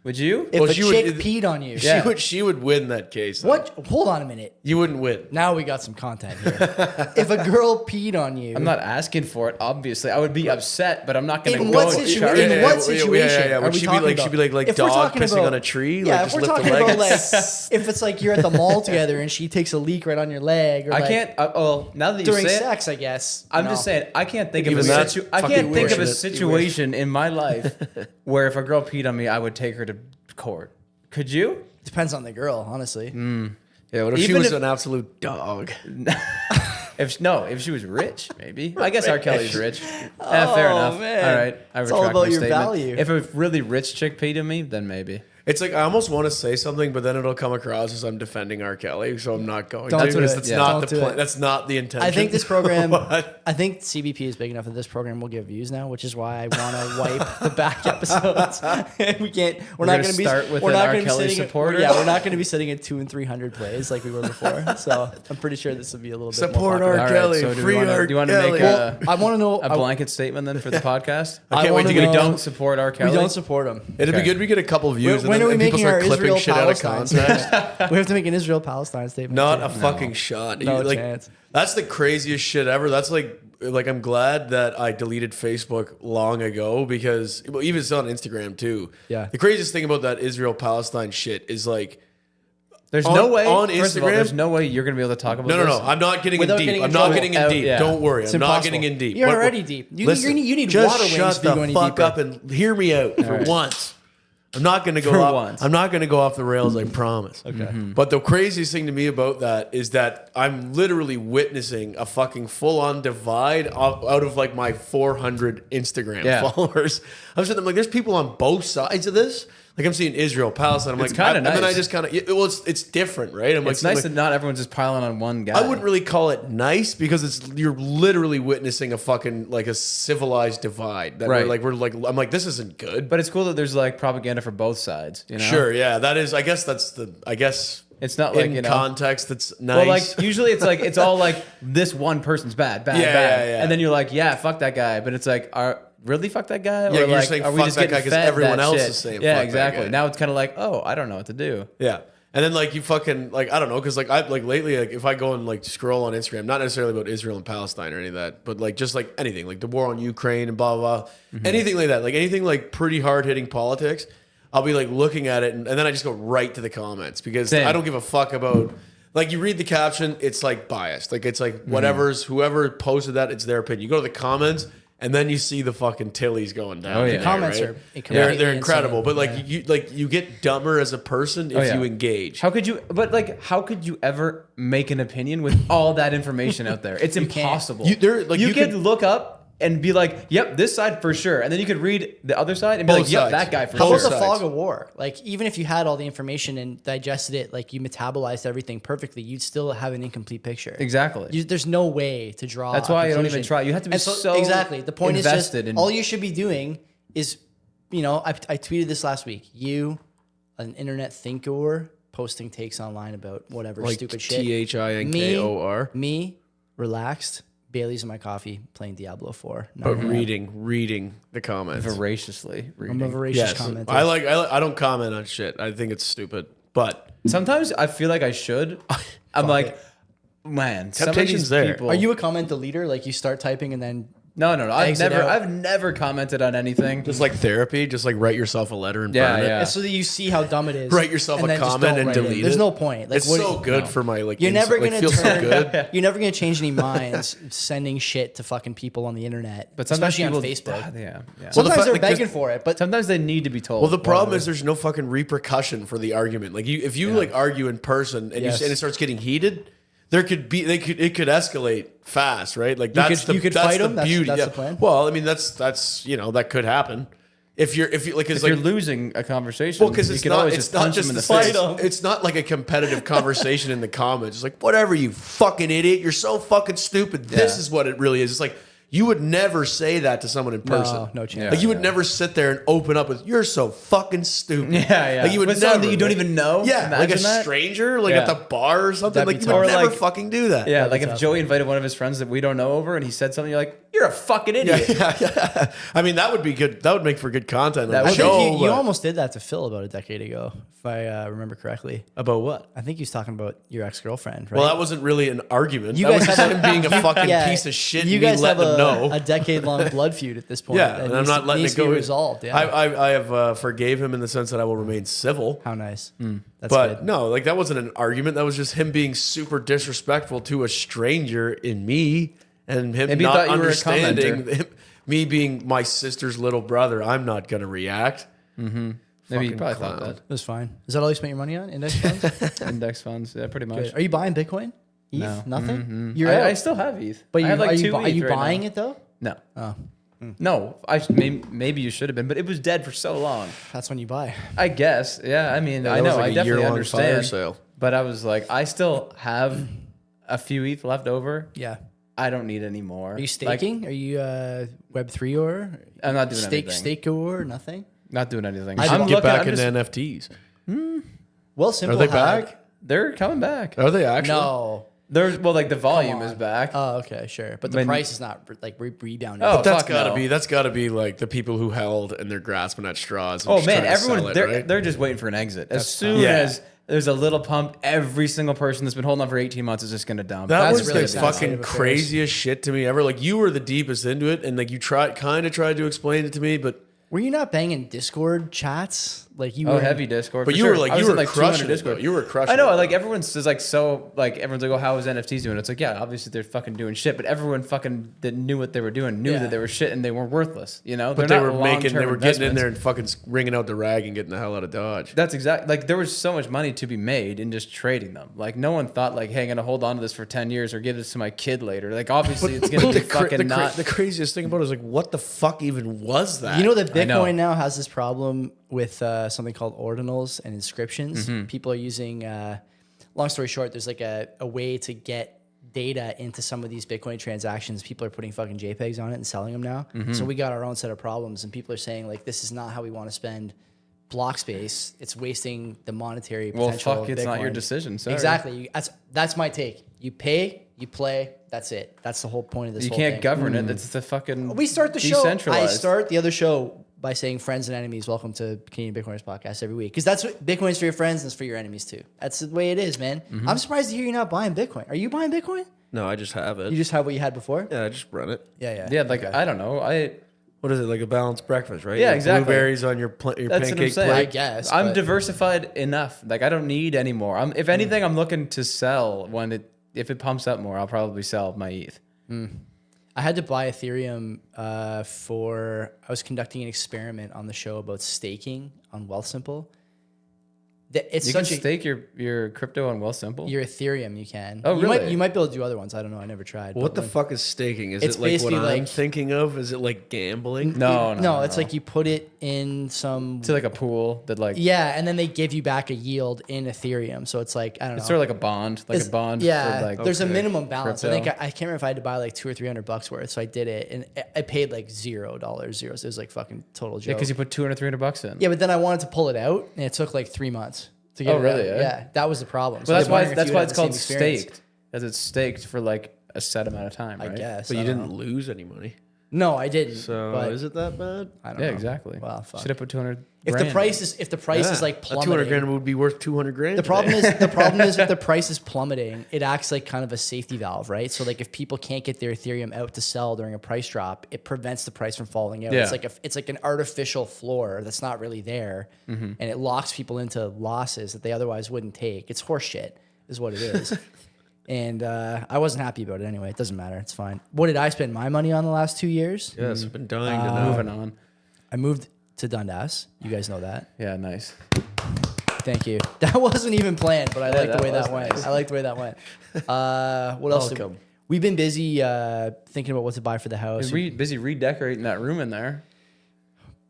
Would you? If Well, a she chick would- peed on you. Yeah. She would win that case. though. What? Hold on a minute. You wouldn't win. Now we got some content here. If a girl peed on you, I'm not asking for it. Obviously, I would be upset, but I'm not going to in go what, and situa- charge in her. what situation? Yeah. Are Would we she be talking like about? she'd be like If we're dog talking pissing about- on a tree? Yeah, like if we're just lift talking the about like legs? if it's like you're at the mall together and she takes a leak right on your leg, or I like can't. Well, now that you during say it, sex, I guess. I'm No. just saying I can't think of Even a that's I fucking can't think of a wish. situation in my life where if a girl peed on me, I would take her to court. Could you? Depends on the girl, honestly. Yeah, what if she Even was if- an absolute dog? If she was rich, maybe. I guess R. Kelly's rich. Fair enough. man. All right, I It's retract all about my your statement. value. If a really rich chick peed on me, then maybe. It's like I almost want to say something, but then it'll come across as I'm defending R. Kelly, so I'm not going Don't to. do Because it. that's Yeah. not Don't the do plan. it. That's not the intention. I think this program. What? I think CBP is big enough that this program will get views now, which is why I want to wipe the back episodes. we can't. We're not gonna going to be. start with we're an not R. going to be Kelly sitting. supporter? Yeah, we're not going to be sitting at 200 and 300 plays like we were before. So I'm pretty sure this will be a little bit Support more R. popular. All right, Kelly, so do free you wanna, R. do you want to Kelly. make Well, I want to know. a blanket statement then for the podcast? I can't wait wanna to get know- a We don't support R. Kelly. We don't support him. It'd be Okay. good if we get a couple views When and, are we then, and people making our start clipping Israel shit out of Palestine context. statement? We have to make an Israel Palestine statement. Not too. a fucking shot. No like, chance. That's the craziest shit ever. That's like I'm glad that I deleted Facebook long ago because well, even still on Instagram too. Yeah. The craziest thing about that Israel Palestine shit is like There's On- no way. on First of all, Instagram- there's no way you're going to be able to talk about no. this. I'm not getting in Without deep. getting in I'm not trouble. getting in deep. Yeah. Don't worry. It's I'm not impossible. getting in deep. You're What- already deep. You Listen, need just water wings shut to be going the fuck deeper. up and hear me out for right. once. I'm not going to go For off. once. I'm not going to go off the rails. I promise. Okay. But the craziest thing to me about that is that I'm literally witnessing a fucking full-on divide out of like my 400 Instagram Yeah. followers. I'm sitting there like, there's people on both sides of this. Like I'm seeing Israel, Palestine. I'm It's like, kinda and then I nice. just kind of well, it's different, right? I'm It's like, nice that not everyone's just piling on one guy. I wouldn't really call it nice because you're literally witnessing a fucking like a civilized divide. That Right. I'm like this isn't good. But it's cool that there's like propaganda for both sides. You know. Sure, yeah, that is. I guess It's not like, in you know, context that's nice. well, like usually it's all like this one person's bad, bad, Yeah, bad, yeah. and then you're like, yeah, fuck that guy. But it's like, really fuck that guy? Yeah, or you're like, saying are we fuck just that getting guy 'cause fed everyone that else shit? is saying yeah, fuck that exactly. guy. Now it's kind of like, oh, I don't know what to do. Yeah. And then like you fucking like I don't know because like I like lately like if I go and like scroll on Instagram, not necessarily about Israel and Palestine or any of that, but like just like anything like the war on Ukraine and blah blah blah, anything like that, like anything like pretty hard hitting politics, I'll be like looking at it and then I just go right to the comments because Same. I don't give a fuck about like you read the caption, it's like biased, like it's like whatever's whoever posted that, it's their opinion. You go to the comments. And then you see the fucking Tillies going down. Oh, yeah. in The there, comments right? are they're completely incredible. insane. But like you get dumber as a person if yeah. you engage. How could you? But like, how could you ever make an opinion with all that information out there? It's impossible. You- there- like, you you could could- look up and be like, "Yep, this side for sure," and then you could read the other side and be Both like, "Yep, sides. that guy for How sure." about the sides. fog of war? Like, even if you had all the information and digested it, like you metabolized everything perfectly, you'd still have an incomplete picture. Exactly. There's no way to draw. That's a why you don't conclusion. even try. You have to be And so exactly. The point is just invested in- all you should be doing is, you know, I tweeted this last week. You, an internet thinker, posting takes online about whatever Like stupid shit. THINKOR. Me, relaxed, Bailey's in my coffee, playing Diablo 4. No, But reading the comments. voraciously I'm a reading. voracious Yes, commenter. I don't comment on shit. I think it's stupid. But Sometimes I feel like I should. I'm like, man, some of Temptation's these there. people. Are you a comment deleter? Like you start typing and then No. Exit out. I've never commented on anything. just like therapy, just like write yourself a letter and Yeah, burn it. yeah. so that you see how dumb it is. Write yourself a then just comment don't and write it. delete There's it. no point. Like It's so good for my like. You're never like, gonna feels turn. so good. You're never gonna change any minds sending shit to fucking people on the internet, But sometimes especially people, on Facebook. Yeah. Well, the Sometimes fact- they're like, begging there's- for it, but Sometimes they need to be told. Well, the problem why. is there's no fucking repercussion for the argument. Like if you like argue in person and Yes. and it starts getting heated, it could escalate fast, right? Like that's you could that's fight the 'em? That's- beauty. that's yeah. the plan? Well, I mean that's you know that could happen if you like it's if like you're losing a conversation, well because you it's can not always it's just not punch just them in the the face. fight. It's not like a competitive conversation in the comments. It's like whatever you fucking idiot, you're so fucking stupid. This Yeah. is what it really is. It's like. You would never say that to someone in person. no chance. Like you would never sit there and open up with "You're so fucking stupid." Yeah. Like you would With someone never that you don't like- even know. Yeah, like a Imagine that. stranger, like Yeah. at the bar or something. That'd Like be you would tough. Or never like- fucking do that. Yeah, That'd like be if tough. Joey invited one of his friends that we don't know over and he said something, you're like, you're a fucking idiot. yeah. I mean, that would be good. That would make for good content. That on the I would- show. think you but- almost did that to Phil about a decade ago, if I remember correctly. about what? I think he was talking about your ex girlfriend, right? Well, that wasn't really an argument. You that guys was just have him being a fucking Yeah, piece of shit. You and me guys have letting him know. a decade long blood feud at this point. Yeah, that and I'm needs not to- letting needs it to go. be resolved. Yeah, I have forgave him in the sense that I will remain civil. how nice. That's But good. no, like that wasn't an argument. That was just him being super disrespectful to a stranger in me and him Maybe he not thought you were a understanding me being my sister's little brother. I'm not going to react. Maybe Fucking you probably thought clown. It was fine. Is that all you spent your money on? Index funds? that. Index funds, yeah, pretty much. Good. Are you buying Bitcoin? ETH? No. Nothing? You're I out. still have ETH. But I have like are two you, are ETH you right buying now. it though? No. Oh, No, maybe you should have been, but it was dead for so long. that's when you buy. I guess. Yeah, I mean, Yeah, I that was know. like I a definitely year-long fire understand. sale. But I was like, I still have a few ETH left over. Yeah. I don't need any more. Are you staking? are you Web3 or? I'm not doing Stake anything. Stake or nothing? Not doing anything. I I'm don't Get looking. back I'm into just- NFTs. Well, Are simple. they had- back? They're coming back. Are they actually? No. They're like the volume on. is back. Oh, okay, sure. But the When- price is not like rebounding. Oh, But that's fuck gotta no. be like the people who held and they're grasping at straws. And Oh just man, trying to sell everyone it, they're right? just waiting for an exit. As soon Yeah. as there's a little pump, every single person that's been holding on for 18 months is just gonna dump. That That's was really the sad fucking state of affairs. craziest shit to me ever. Like you were the deepest into it, and like you tried to explain it to me, but Were you not banging Discord chats? Like you Oh, were heavy Discord. But for you sure. were like- I you was were in, like crushing 200 it, though. You were crushing I know. it, Like though. everyone's just like so like everyone's like, oh, how is NFTs doing? It's like yeah, obviously they're fucking doing shit, but everyone fucking that knew what they were doing knew Yeah. that they were shit and they were worthless. You know, but They're they not were getting in long-term there and fucking wringing out the rag and getting the hell out of Dodge. That's exactly like there was so much money to be made in just trading them. Like no one thought like, hey, I'm gonna hold on to this for 10 years or give this to my kid later. Like obviously it's gonna be fucking not. The craziest thing about it is like, what the fuck even was that? You know that I know. Bitcoin now has this problem with something called ordinals and inscriptions. Mm-hmm. People are using, long story short, there's like a way to get data into some of these Bitcoin transactions. People are putting fucking JPEGs on it and selling them now. Mm-hmm. So we got our own set of problems, and people are saying like, this is not how we want to spend block space, it's wasting the monetary Well, potential. fuck, of it's not your Bitcoin. decision. Sorry. Exactly. That's my take. You pay, you play. That's it. That's the whole point of this. You whole can't thing. govern it. It's the fucking. We start the show. I decentralized. start the other show by saying friends and enemies. Welcome to Canadian Bitcoiners podcast every week, because that's what Bitcoin's for your friends and it's for your enemies too. That's the way it is, man. Mm-hmm. I'm surprised to hear you're not buying Bitcoin. Are you buying Bitcoin? No, I just have it. You just have what you had before. Yeah, I just run it. Yeah. Yeah, like Okay. I don't know. What is it, like a balanced breakfast, right? Yeah, Like exactly. Blueberries on your That's what I'm pancake saying. plate. I guess, I'm but- diversified enough. Like I don't need any more. If anything, I'm looking to sell if it pumps up more. I'll probably sell my ETH. I had to buy Ethereum I was conducting an experiment on the show about staking on Wealthsimple. It's You can such a stake your crypto on Wealthsimple. your Ethereum. You can. Oh, really? You might be able to do other ones. I don't know. I never tried. What but the when- fuck is staking? Is It's it like what basically I'm like- thinking of? Is it like gambling? No. It's like you put it in some. to like a pool that like Yeah, and then they give you back a yield in Ethereum. So it's like I don't know. it's sort of like a bond, It's- a bond. Yeah, for like there's a Okay. minimum balance. I Crypto. think I can't remember if I had to buy like $200 or $300 worth. So I did it, and I paid like $0. So it was like fucking total joke. because you put $200, $300 in. Yeah, but then I wanted to pull it out, and it took like 3 months to get Oh, it really, out. eh? Yeah, that was the problem. Well, that's I was why wondering if you would have it's the same called experience. staked, because it's staked for like a set amount of time, I right? guess. But I you don't didn't know. lose any money. No, I didn't. So but is it that bad? I don't Yeah, know. exactly. Well, fuck. Should have put 200. If the grand price in. is like a plummeting, 200 grand would be worth 200 grand. The problem today. is if the price is plummeting, it acts like kind of a safety valve, right? So like if people can't get their Ethereum out to sell during a price drop, it prevents the price from falling out. Yeah. It's like an artificial floor that's not really there, and it locks people into losses that they otherwise wouldn't take. It's horseshit, is what it is. And I wasn't happy about it anyway. It doesn't matter. It's fine. What did I spend my money on the last 2 years? Yes, I've been dying to know. Moving on. I moved to Dundas. You guys know that. Yeah, nice. Thank you. That wasn't even planned, but I like the that way was that went. nice. I like the way that went. What else? Welcome. We've been busy thinking about what to buy for the house. Busy redecorating that room in there.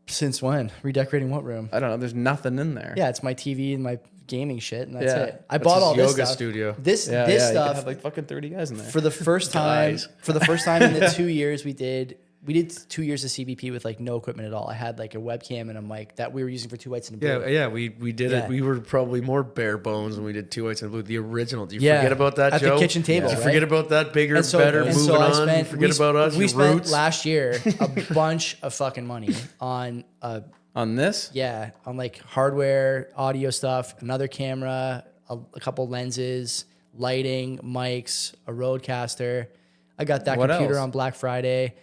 Since when? Redecorating what room? I don't know. There's nothing in there. Yeah, it's my TV and my gaming shit, and that's Yeah. it. I That's bought his all this yoga stuff. studio. This Yeah, this yeah, you could stuff have like fucking 30 guys in there. for the first time. Guys. For the first time in the 2 years we did 2 years of CBP with like no equipment at all. I had like a webcam and a mic that we were using for 2 whites and a blue. Yeah, we did Yeah. it. We were probably more bare bones when we did Two Whites and Blue, the original. Do you Yeah. forget about that, At the Joe? kitchen table, Did you right? forget about that? Bigger, And better, and moving I on. spent- You forget about us, We your spent roots. last year a bunch of fucking money on On this? on like hardware, audio stuff, another camera, a couple lenses, lighting, mics, a Rodecaster. I got that What computer else? on Black Friday.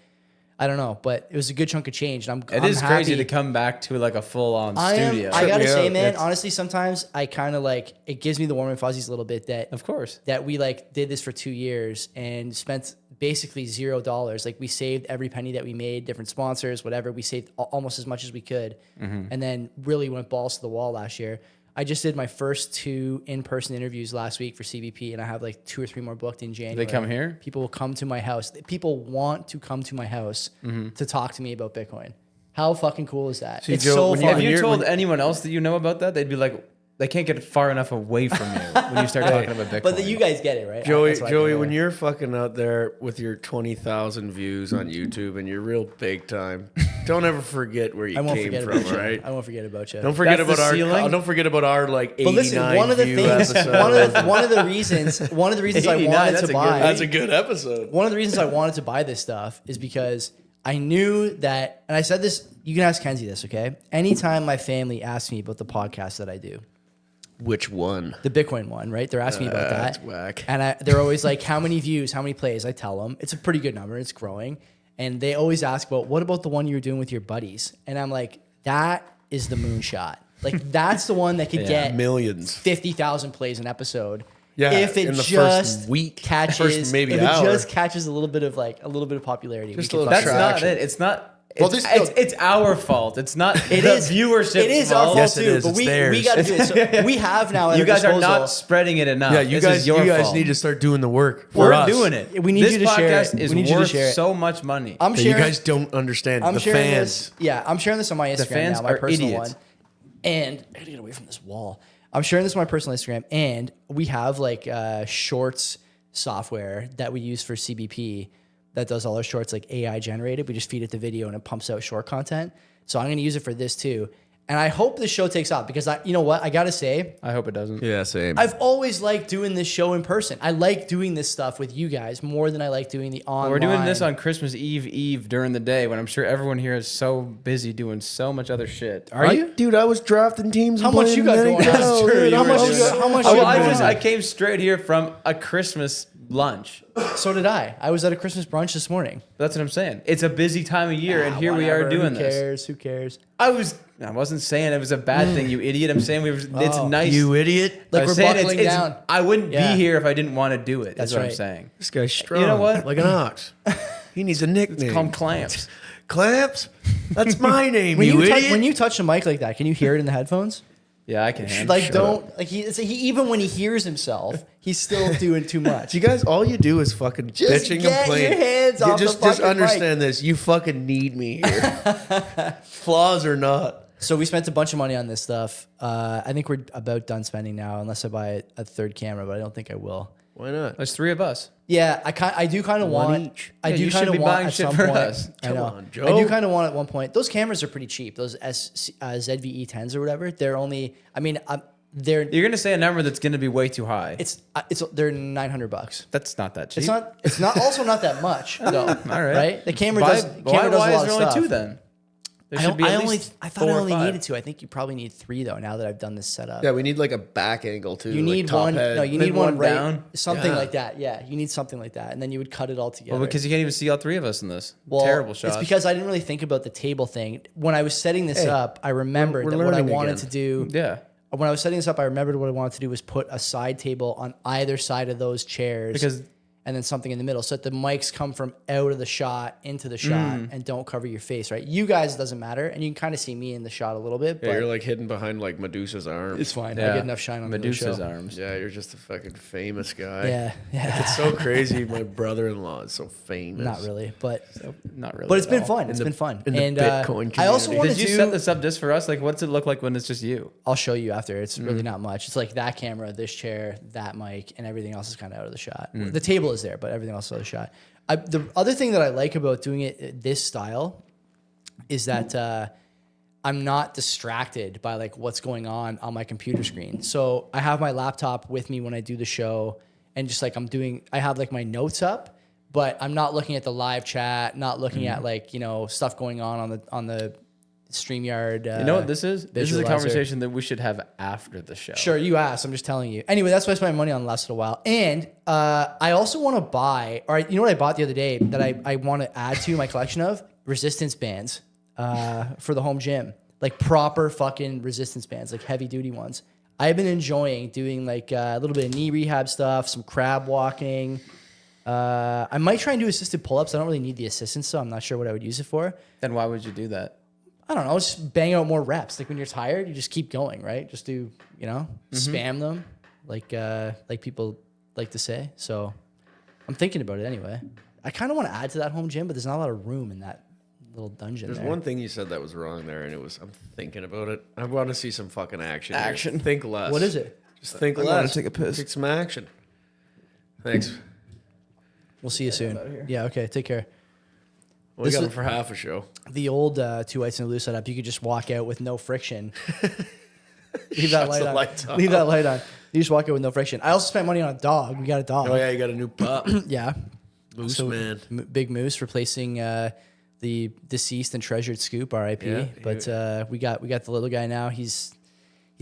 I don't know, but it was a good chunk of change. And It I'm is crazy happy. to come back to like a full on I studio. gotta me say, out. man, That's- honestly, sometimes I kind of like it gives me the warm and fuzzies a little bit Of course. that we like did this for 2 years and spent basically $0. Like we saved every penny that we made, different sponsors, whatever. We saved almost as much as we could, and then really went balls to the wall last year. I just did my first 2 in-person interviews last week for CBP, and I have like 2 or 3 more booked in January. come here? People will come to my house. People want to come to my house to talk to me about Bitcoin. How fucking cool is that? See, It's Joe, so when you- fun. If you you're- told anyone else that you know about that, they'd be like, they can't get far enough away from you when you start talking about Bitcoin. But you guys get it, right? Joey, That's what I can hear. when you're fucking out there with your 20,000 views on YouTube and you're real big time, don't ever forget where you I won't came forget from, about you. right? I won't forget about you. Don't forget That's the about our. ceiling? Don't forget about our like 89 But listen, one of the view things, episode. one of the reasons I 89, wanted that's to a good buy, That's a good episode. one of the reasons I wanted to buy this stuff is because I knew that, and I said this. You can ask Kenzie this, okay? Anytime my family asks me about the podcast that I do, Which one? the Bitcoin one, right? They're asking me about That's that, whack. and they're always like, "How many views? How many plays?" I tell them it's a pretty good number. It's growing, and they always ask about what about the one you were doing with your buddies, and I'm like, that is the moonshot. Like that's the one that could get Millions. 50,000 plays an episode. Yeah, if it in the just first week, catches, first maybe if it hour. just catches a little bit of popularity, Just we a could little fucking- That's not traction. it. It's not. Well, It's, this- it's our fault. It's not It the is viewership. It is our fault Yes, it too, is. but It's we theirs. got to do it. So we have now. At You our guys are disposal- not spreading it enough. Yeah, you This guys. is your You guys fault. need to start doing the work. For We're us. doing it. We need this you to share it. podcast is We need you to worth share it. so much money. I'm That sharing. you guys don't understand. I'm the sharing fans. this. Yeah, I'm sharing this on my Instagram fans now, my are personal idiots. one. And I gotta get away from this wall. I'm sharing this on my personal Instagram, and we have like shorts software that we use for CBP that does all our shorts like AI generated. We just feed it the video and it pumps out short content. So I'm going to use it for this too. And I hope this show takes off because you know what? I got to say, I hope it doesn't. Yeah, same. I've always liked doing this show in person. I like doing this stuff with you guys more than I like doing the online. We're doing this on Christmas Eve during the day when I'm sure everyone here is so busy doing so much other shit. Are you? Dude, I was drafting teams. How and much playing you got in the going on? NHL, True, dude. you How were much doing you that. got- how much Oh, you well, got going on? I came straight here from a Christmas lunch. So did I. I was at a Christmas brunch this morning. That's what I'm saying. It's a busy time of year, and here we are Whatever, doing who this. cares? Who cares? I wasn't saying it was a bad thing, you idiot. I'm saying it's Oh. nice. You idiot. Like I was we're saying buckling down. I wouldn't Yeah. be here if I didn't want to do it. That's That's what right. I'm saying. This guy's strong. You know what? Like an ox. He needs a nickname. Call 'em clamps. Clamps? That's my name, When you you, idiot. when you touch the mic like that, can you hear it in the headphones? Yeah, I can handle Like, Shut don't like he even when he hears himself, he's still doing too much. you guys, all you do is fucking Just bitching and get complaining. your hands off the just fucking understand this. You fucking need me here. Flaws or not. So we spent a bunch of money on this stuff. I think we're about done spending now, unless I buy a third camera, but I don't think I will. Why not? There's three of us. Yeah, I do kind of One want. each. I Yeah, do you should kind of be want buying at shit some for point. us. I Come know. on, Joe. I do kind of want at one point. Those cameras are pretty cheap. Those ZVE 10s or whatever. They're only. I mean, they're. You're gonna say a number that's gonna be way too high. They're $900. That's not that cheap. It's not. It's not also not that much though. All right. Right. The camera Why, does. why, Camera does why a lot is there of only stuff. two then? There I, should don't, be I at only. least I thought I four or only five. needed two. I think you probably need three though. Now that I've done this setup. Yeah, we need like a back angle too. You like need top one. head. No, you Maybe need one one right, down. something Yeah. like that. Yeah, you need something like that, and then you would cut it all together. Well, because you can't even see all three of us in this. Well, Terrible shot. It's because I didn't really think about the table thing when I was setting this up. I remembered we're that what I learning wanted again. to do. Yeah. When I was setting this up, I remembered what I wanted to do was put a side table on either side of those chairs, Because- and then something in the middle, so that the mics come from out of the shot into the shot and don't cover your face. Right? You guys, it doesn't matter, and you can kind of see me in the shot a little bit, Yeah, but you're like hidden behind like Medusa's arm. it's fine. I Yeah. get enough shine on Medusa's the arms. Yeah, you're just a fucking famous guy. Yeah, yeah. It's so crazy. My brother-in-law is so famous. Not really, but Not really. but it's at been all. fun. It's the- been fun. in the And Bitcoin I also community. want Did to you do. set this up just for us? Like, what's it look like when it's just you? I'll show you after. It's really not much. It's like that camera, this chair, that mic, and everything else is kind of out of the shot. The table is there, but everything else is out of the shot. The other thing that I like about doing it this style is that I'm not distracted by like what's going on my computer screen. So I have my laptop with me when I do the show, and just like I have like my notes up, but I'm not looking at the live chat, not looking at like stuff going on the StreamYard. You know what this is? This is a visualizer. conversation that we should have after the show. Sure, you asked. I'm just telling you. Anyway, that's what I spent my money on the last little while. And I also want to buy, or you know what I bought the other day that I want to add to my collection of? Resistance bands for the home gym. Like proper fucking resistance bands, like heavy duty ones. I've been enjoying doing like a little bit of knee rehab stuff, some crab walking. I might try and do assisted pull-ups. I don't really need the assistance, so I'm not sure what I would use it for. Then why would you do that? I don't know, just bang out more reps. Like when you're tired, you just keep going, right? Just do, spam them, like people like to say. So I'm thinking about it anyway. I kind of want to add to that home gym, but there's not a lot of room in that little dungeon. There's there. one thing you said that was wrong there, and it was I'm thinking about it. I want to see some fucking action. here. Action. Think less. What is it? Just think I'm less. gonna take a piss. Take some action. Thanks. We'll see you soon. Yeah, okay, take care. We This got is- him for half a show. The old two whites and a blue setup, you could just walk out with no friction. Leave that Shuts light the on. lights off. Leave that light on. You just walk out with no friction. I also spent money on a dog. We got a dog. Oh yeah, you got a new pup, Yeah. Moose So, man. Big Moose replacing the deceased and treasured Scoop, R.I.P. Yeah, But we got the little guy now. He's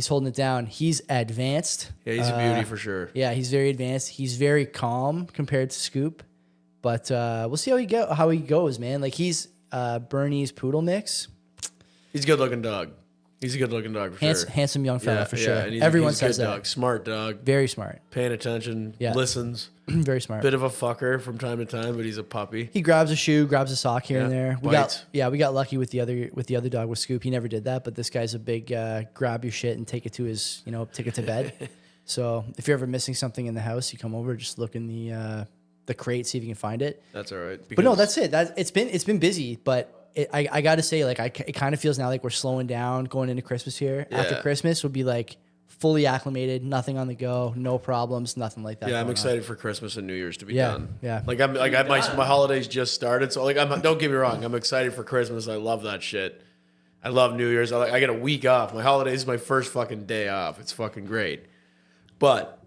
holding it down. He's advanced. Yeah, he's a beauty for sure. Yeah, he's very advanced. He's very calm compared to Scoop. But we'll see how he goes, man. Like he's Bernie's poodle mix. He's a good looking dog. He's a good looking dog for sure. Handsome young fella for sure. and Everyone he's a says good that. dog. Smart dog. Very smart. Paying attention. Yeah. Listens. Very smart. Bit of a fucker from time to time, but he's a puppy. He grabs a shoe, grabs a sock here and Yeah, there. bites. We got lucky with the other dog with Scoop. He never did that, but this guy's a big grab your shit and take it to his take it to bed. So if you're ever missing something in the house, you come over, just look in the crate, see if you can find it. That's all right. But no, because- that's it. It's been busy, but I got to say, it kind of feels now like we're slowing down going into Christmas here. After Yeah. Christmas, we'll be like fully acclimated, nothing on the go, no problems, nothing like that. Yeah, I'm going on. excited for Christmas and New Year's to be Yeah, done. yeah. Like my holidays just started, so like don't get me wrong, I'm excited for Christmas. I love that shit. I love New Year's. I get a week off. My holidays is my first fucking day off. It's fucking great. But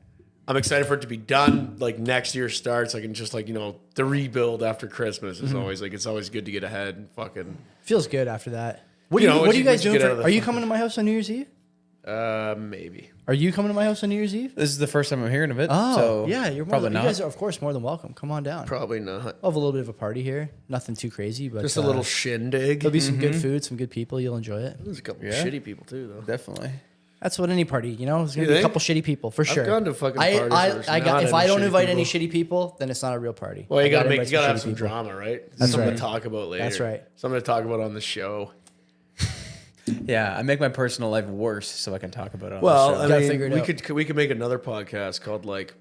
I'm excited for it to be done. Like next year starts, I can just like, the rebuild after Christmas is always like, it's always good to get ahead and fucking. Feels good after that. What are you guys doing? Are you coming to my house on New Year's Eve? Maybe. Are you coming to my house on New Year's Eve? This is the first time I'm hearing of it. Oh, so yeah. You're probably not. You guys are, of course, more than welcome. Come on down. Probably not. We'll have a little bit of a party here. Nothing too crazy, but Just a little shindig. There'll be some good food, some good people. You'll enjoy it. There's a couple Yeah. shitty people too, though. Definitely. That's what any party, There's gonna You be a think? couple shitty people for sure. I've gone to fucking parties where there's not if any I don't shitty invite people. any shitty people, then it's not a real party. Well, you gotta invite have shitty some people. drama, right? That's Something right. to talk about later. That's right. Something to talk about on the show. Yeah, I make my personal life worse so I can talk about it on Well, the show. I Gotta mean, figure it out. we could make another podcast called like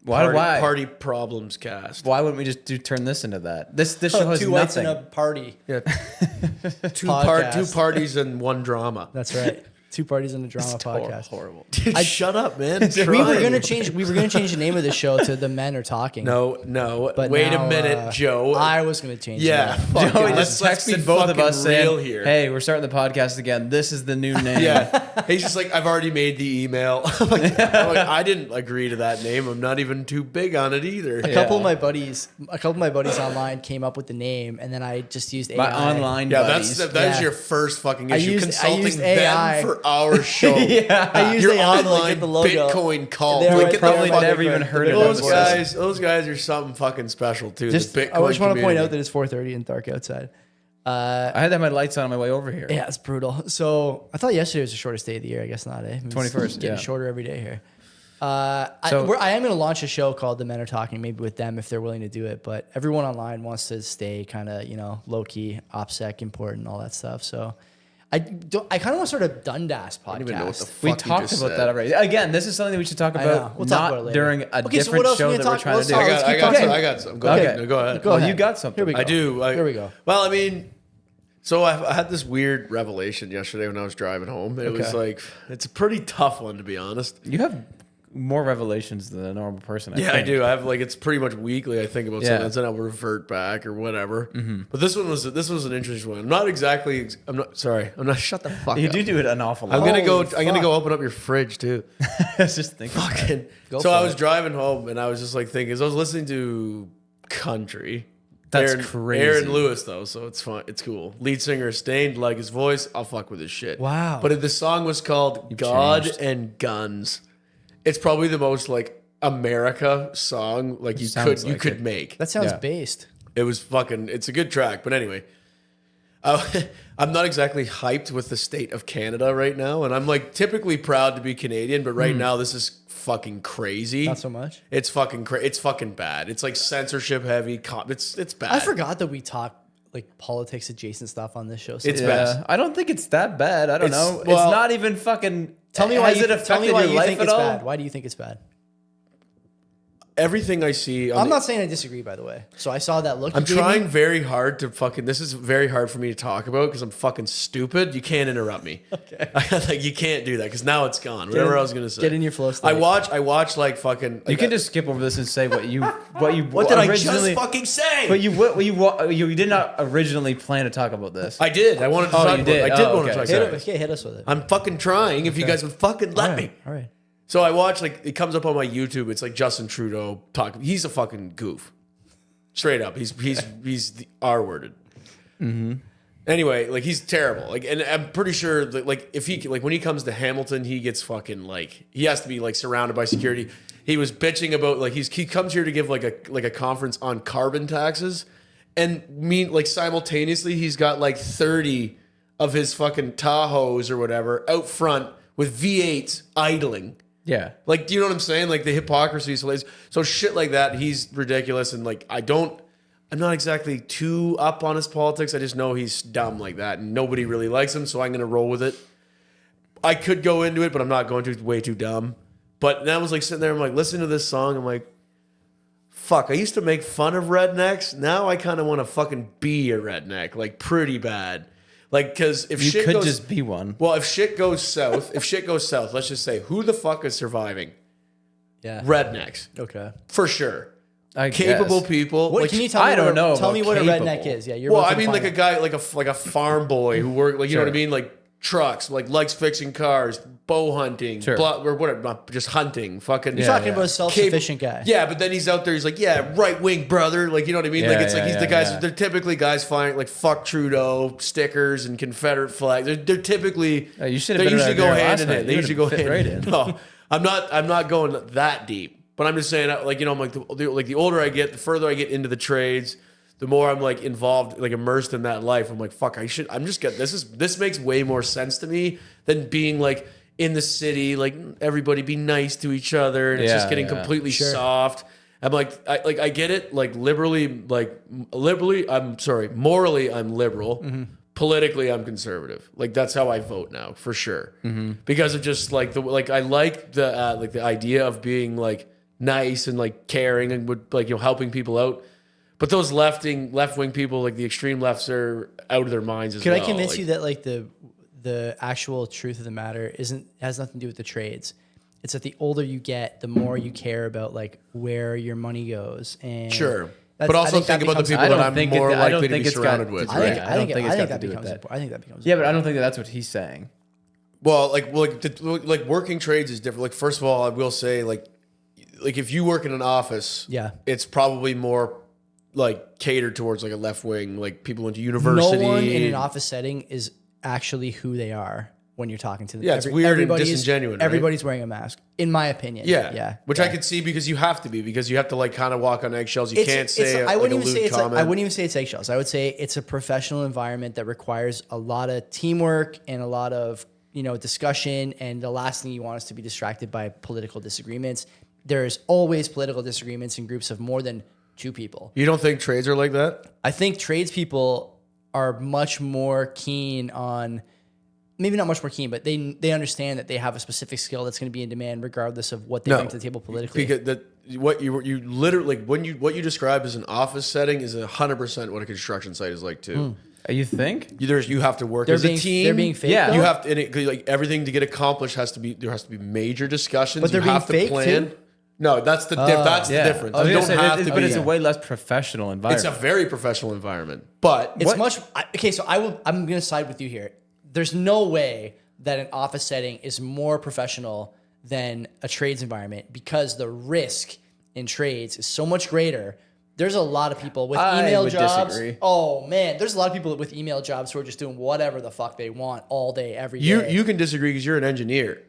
Why? Party Problems Cast. Why wouldn't we just turn this into that? This show has Two whites in nothing. a party. Yeah, two Podcast. parties and one drama. That's right. Two parties in a drama It's podcast. horrible. Dude, shut up, man. We were gonna Trying. change. We were gonna change the name of the show to "The Men Are Talking." No. but Wait now, a minute, Joe. I was gonna change. yeah, it. fuck Joey it. just Let's be texted both of fucking us real saying, here. "Hey, we're starting the podcast again. This is the new name." Yeah, he's just like, I've already made the email. I'm like, I didn't agree to that name. I'm not even too big on it either. A couple of my buddies online came up with the name, and then I just used AI. My online Yeah, buddies. that is Yeah. your first fucking I issue. used Consulting AI. them for our show. I used Your AI to like, online get the logo. Bitcoin call. They're Like, right get there, the probably fuck- never even heard of those them. guys. Those guys are something fucking special too. Just, the Bitcoin I just want to point community. out that it's 4:30 and dark outside. I had to have my lights on my way over here. Yeah, it's brutal. So I thought yesterday was the shortest day of the year. I guess not, eh? It's 21st, getting yeah. shorter every day here. So- I am going to launch a show called The Men Are Talking, maybe with them if they're willing to do it. But everyone online wants to stay kind of, low key, OPSEC, important, all that stuff. So I kind of want to start a Dundas podcast. I don't even know what the We fuck you talked just about said. that already. Again, this is something that we should talk I know. about, We'll talk not about it later. during a Okay, so what different else show we that gonna we're talk- trying to do. let's talk- I got some. Go Okay. ahead. No, go ahead. Go Well, ahead. you got something. Here we go. I do. Here we go. Well, I mean, so I had this weird revelation yesterday when I was driving home. It was Okay. like, it's a pretty tough one, to be honest. You have more revelations than a normal person. Yeah, I think. do. I have like, it's pretty much weekly. I think about Yeah. something, then I'll revert back or whatever. But this one was an interesting one. I'm not. Shut the fuck You up. do it an awful lot. I'm gonna go. Holy I'm gonna fuck. go open up your fridge too. I was just thinking. Fucking. Go So for I was it. driving home and I was just like thinking, as I was listening to country. That's Aaron, crazy. Aaron Lewis though, so it's fun. It's cool. Lead singer Stained, like his voice. I'll fuck with his shit. Wow. But the song was called "God changed. and Guns." It's probably the most like America song like you Sounds could like it. make. That sounds Yeah. based. It was fucking. It's a good track, but anyway. I'm not exactly hyped with the state of Canada right now, and I'm like typically proud to be Canadian, but right now this is fucking crazy. Not so much. It's fucking It's fucking bad. It's like censorship heavy. It's bad. I forgot that we talk like politics adjacent stuff on this show. It's Yeah, bad. I don't think it's that bad. I don't It's- know. well- it's not even fucking. Tell me why has you, it tell affected me why your you life think at it's all? bad. Why do you think it's bad? Everything I see. On I'm the- not saying I disagree, by the way. So I saw that look. I'm you gave me. trying very hard to fucking. This is very hard for me to talk about because I'm fucking stupid. You can't interrupt me. Okay. Like you can't do that because now it's gone. Whatever I was gonna say. Get in your flow state. I watch like fucking. You can just skip over this and say what you What did I just originally. fucking say? But you did not originally plan to talk about this. I did. I wanted to Oh, talk you about did? it. I did Oh, want to okay. talk hit, about it, it. hit us with it. I'm fucking trying. If you guys would fucking let me. All right. So I watch like it comes up on my YouTube. It's like Justin Trudeau talking. He's a fucking goof, straight up. He's the R worded. Anyway, like he's terrible. Like, and I'm pretty sure that like if he like when he comes to Hamilton, he gets fucking like he has to be like surrounded by security. He was bitching about like he comes here to give like a conference on carbon taxes, and like simultaneously he's got like 30 of his fucking Tahoes or whatever out front with V8s idling. Yeah. Like, do you know what I'm saying? Like the hypocrisy is hilarious. So shit like that, he's ridiculous. And like, I'm not exactly too up on his politics. I just know he's dumb like that and nobody really likes him. So I'm going to roll with it. I could go into it, but I'm not going to. It's way too dumb. But then I was like sitting there, I'm like listening to this song. I'm like, fuck, I used to make fun of rednecks. Now I kind of want to fucking be a redneck, like pretty bad. Like, because if You shit could goes, just be one. well, if shit goes south, let's just say, who the fuck is surviving? Yeah. Rednecks, Okay. for sure. I capable guess. people. What like, can you tell me? I don't know Tell me about what a capable. redneck is. Yeah, you're Well, both I in mean, like a finance. guy, like a farm boy who work, like you know what I mean, like trucks, like likes fixing cars, bow hunting, Sure. or whatever, not just hunting. Fucking You're talking about a self-sufficient guy. Yeah, but then he's out there. He's like, yeah, right wing brother. Like you know what I mean. Like Yeah, it's like yeah, he's the yeah, guys. yeah. They're typically guys flying like fuck Trudeau stickers and Confederate flags. They're typically. You should have They been usually right go there hand last in night. hand. They You usually would've go fit hand right in. in. No, I'm not going that deep. But I'm just saying, like you know, I'm like the older I get, the further I get into the trades, the more I'm like involved, like immersed in that life. I'm like, fuck, I'm just getting this makes way more sense to me than being like in the city, like everybody be nice to each other, and it's just Yeah, getting yeah. completely soft. I'm like, I get it, like morally, I'm liberal. Politically, I'm conservative. Like that's how I vote now, for sure. Because of just like I like the idea of being like nice and like caring and would like helping people out. But those left wing people, like the extreme lefts, are out of their minds as Could well. I convince Like, you that like the actual truth of the matter has nothing to do with the trades? It's that the older you get, the more you care about like where your money goes. And Sure. that's- But also I that think about the becomes- people I that don't I'm think more I don't likely to think be it's got surrounded to with. do- I think, Right. I think, think I it's think got that to do with becomes that. important. I think that becomes Yeah, but I don't think that's what he's saying. Well, like working trades is different. Like first of all, I will say like if you work in an office, Yeah. it's probably more like catered towards like a left wing, like people into university. No one in an office setting is actually who they are when you're talking to them. Yeah, it's weird and everybody's- disingenuine, right? Everybody's wearing a mask, in my opinion. Yeah, which yeah. I could see because you have to be because you have to like kind of walk on eggshells. You can't say I wouldn't like, a even say lewd it's like, comment. I wouldn't even say it's eggshells. I would say it's a professional environment that requires a lot of teamwork and a lot of discussion. And the last thing you want is to be distracted by political disagreements. There's always political disagreements in groups of more than two people. You don't think trades are like that? I think tradespeople are much more keen on, maybe not much more keen, but they understand that they have a specific skill that's going to be in demand regardless of what they bring to the table politically. Because what you literally what you describe as an office setting is 100% what a construction site is like too. You think? You have to work They're as being, a team. They're being fake. Yeah. though? You have to, and it, like everything to get accomplished has to be major discussions. But they're you have being to fake, plan. too? No, that's the that's the difference. I was You gonna don't say, have to but be. it's a way less professional It's environment. a very professional environment, but It's much okay. So I'm going to side with you here. There's no way that an office setting is more professional than a trades environment because the risk in trades is so much greater. There's a lot of people with I email would jobs. disagree. Oh man, there's a lot of people with email jobs who are just doing whatever the fuck they want all day, every day. you can disagree because you're an engineer.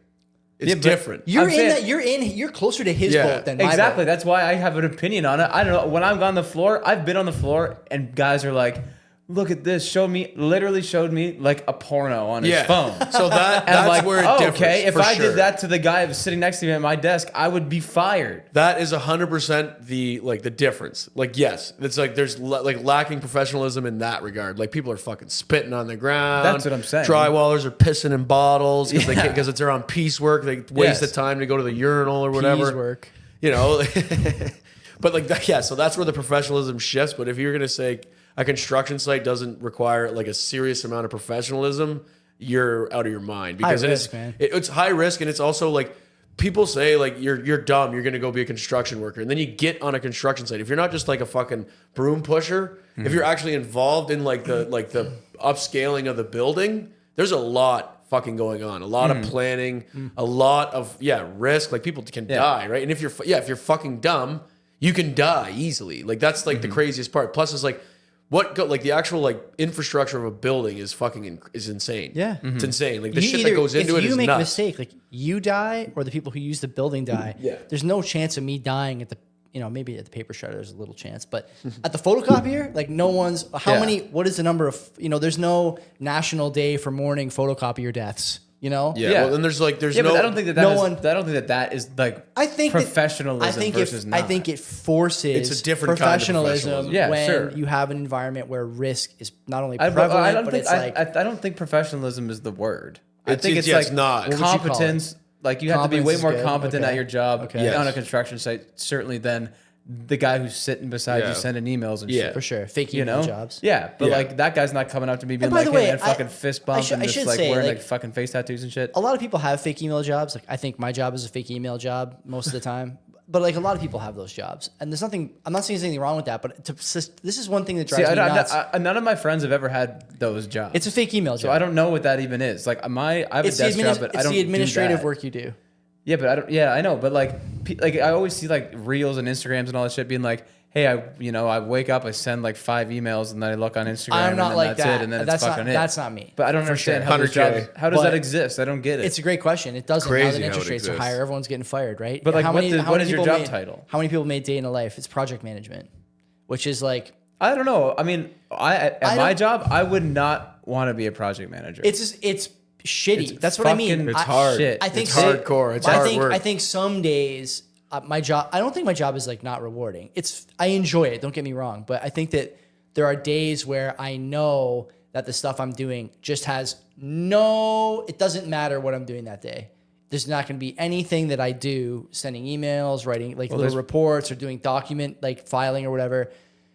It's Yeah, but different. You're I'm in saying- that. You're closer to his Yeah, boat than my Exactly. boat. That's why I have an opinion on it. I don't know. When I'm on the floor, I've been on the floor and guys are like, look at this. Literally showed me like a porno on his phone. So that's And I'm like, where it oh, differs. okay. If for I sure. did that to the guy sitting next to me at my desk, I would be fired. That is 100% the difference. Like, yes, it's like there's like lacking professionalism in that regard. Like people are fucking spitting on the ground. That's what I'm saying. Drywallers are pissing in bottles because they Yeah. can't because it's on piecework. They waste the time to go to the urinal or whatever. Piecework. You know, but like yeah. So that's where the professionalism shifts. But if you're gonna say a construction site doesn't require like a serious amount of professionalism, you're out of your mind because High it risk, is man. it's high risk and it's also like people say like you're dumb, you're gonna go be a construction worker, and then you get on a construction site. If you're not just like a fucking broom pusher, if you're actually involved in like the upscaling of the building, there's a lot fucking going on, a lot of planning, a lot of risk. Like people can die, right? And if you're fucking dumb, you can die easily. Like that's like the craziest part. Plus, it's like like the actual like infrastructure of a building is fucking is insane. Yeah. It's insane. Like the You shit either- that goes into it if you is make nuts. a mistake, like you die or the people who use the building die. Yeah. There's no chance of me dying at the maybe at the paper shredder there's a little chance, but at the photocopier, like no one's what is the number of there's no national day for mourning photocopier deaths. Yeah. Yeah. Well, then there's no. But I don't think that no is- one- I don't think that is like I think professionalism I think versus not. I think it forces It's a different kind of professionalism, professionalism. Yeah, when sure. you have an environment where risk is not only I prevalent, don't but think it's like I don't think professionalism is the word. I It's- think it's yeah, like it's not. What would you call it? competence. Like you have to be Competence way is more good. competent Okay. at your job Okay. on a Yes. construction site, certainly than the guy who's sitting beside Yeah. you sending emails and Yeah. shit. for sure fake You email know, jobs. yeah, but Yeah. like that guy's not coming up to me being by like, the "Hey way, man, fucking fist bump," and I just should like say, wearing like- like fucking face tattoos and shit. A lot of people have fake email jobs. Like I think my job is a fake email job most of the time. but like a lot of people have those jobs, and there's nothing. I'm not saying there's anything wrong with that, but this is one thing that See, drives me nuts. none of my friends have ever had those jobs. It's a fake email so job. I don't know what that even is. Like I have It's a desk job, but I it's don't the administrative do that. work you do. Yeah, but I don't. Yeah, I know. But like I always see like reels and Instagrams and all that shit being like, hey, I wake up, I send like 5 emails, and then I look on Instagram, I'm and not then like that's that. it, and then That's it's fucking not, it. That's not me. But I don't understand how those 100K. jobs. How does But that exist? I don't get it. It's a great question. It doesn't. Crazy Now that how interest it rates are exists. higher, everyone's getting fired, right? But, like, what is your people job made- title? How many people made day in a life? It's project management, which is like I don't know. I mean, at I my don't- job, I would not want to be a project manager. it's shitty. It's That's what I mean. fucking- It's I- hard. shit. I think It's hardcore. It's hard work. I think some days my job. I don't think my job is like not rewarding. I enjoy it. Don't get me wrong, but I think that there are days where I know that the stuff I'm doing just has it doesn't matter what I'm doing that day. There's not going to be anything that I do, sending emails, writing like little reports, or doing document like filing or whatever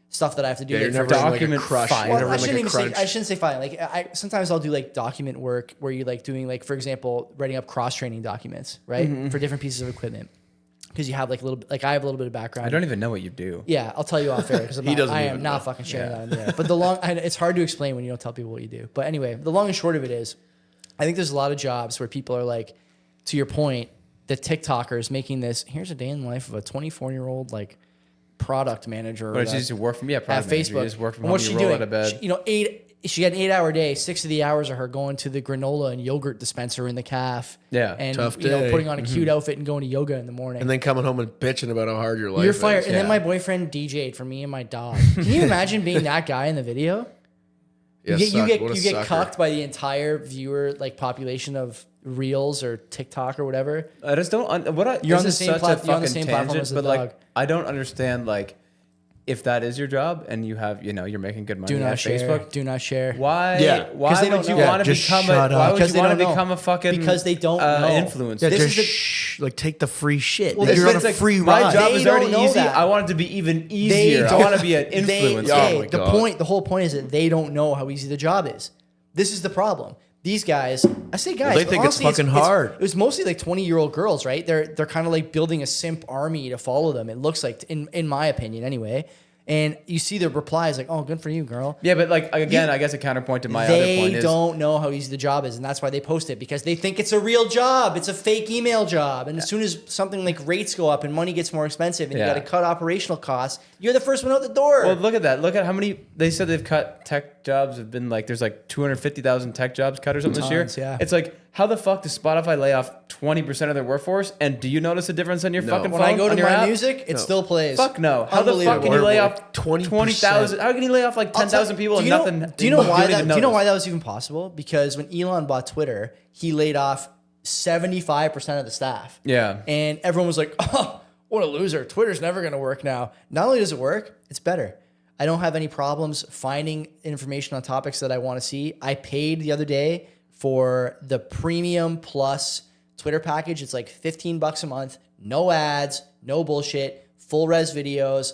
stuff that I have to do. Yeah, like, you're for never in, like, a document crush. file. You're well, never I in, like, shouldn't a even say. crunch. I shouldn't say filing. Like sometimes I'll do like document work where you like doing like, for example, writing up cross training documents, right, for different pieces of equipment, because you have like a little. Like I have a little bit of background. I don't even know what you do. Yeah, I'll tell you off air because He doesn't I even am know. not fucking sharing that on the air. But it's hard to explain when you don't tell people what you do. But anyway, the long and short of it is, I think there's a lot of jobs where people are like, to your point, the TikTokers making this. Here's a day in the life of a 24-year-old like product manager. But it's just work from at product manager. Facebook. You just work from And home. what's You she roll doing? out of bed. She had an 8-hour day. 6 of the hours are her going to the granola and yogurt dispenser in the calf. Yeah. and Tough you know, day. putting on a cute outfit and going to yoga in the morning. And then coming home and bitching about how hard your life You're is. fired. And then yeah. my boyfriend DJ'd for me and my dog. Can you imagine being that guy in the video? Yeah, you get what a you get sucker. cucked by the entire viewer like population of Reels or TikTok or whatever. I just don't. You're on this the is same such a you're on the fucking same platform tangent, as the but dog. like I don't understand like if that is your job and you have you're making good money Do at not share. Facebook. Do not share. Why? Yeah. Why they would don't you know. want to Yeah, just become shut a? up. Why would Because you they want to don't know. become a fucking? Because they don't know. influencer. Yeah, This just is the- like take the free shit. Well, You're on a it's like, free my ride. job They is already don't know easy. that. I want it to be even easier. I want to be an influencer. Oh my God. The whole point is that they don't know how easy the job is. This is the problem. These guys, I say guys, They but think it's honestly, fucking hard. It was mostly like 20-year-old girls, right? They're kind of like building a simp army to follow them. It looks like, in my opinion, anyway. And you see their replies like, "Oh, good for you, girl." Yeah, but like again, I guess a counterpoint to my other They point is don't know how easy the job is, and that's why they post it, because they think it's a real job. It's a fake email job, and as soon as something like rates go up and money gets more expensive, and you Yeah. got to cut operational costs, you're the first one out the door. Well, look at that. Look at how many they said they've cut tech jobs. Have been like there's like 250,000 tech jobs cut or something Tons, this year. yeah. It's like how the fuck does Spotify lay off 20% of their workforce? And do you notice a difference on your fucking when phone? I go on to your my app? music, it No. still plays. Fuck no. How the fuck can you Unbelievable. lay We're off like 20%? 20,000? How can you lay off like I'll tell- 10,000 people do and you know- nothing? Do you know why don't that? even Do you know notice? why that was even possible? Because when Elon bought Twitter, he laid off 75% of the staff. Yeah. And everyone was like, "Oh, what a loser! Twitter's never going to work now." Not only does it work, it's better. I don't have any problems finding information on topics that I want to see. I paid the other day for the premium plus Twitter package. It's like $15 a month, no ads, no bullshit, full res videos.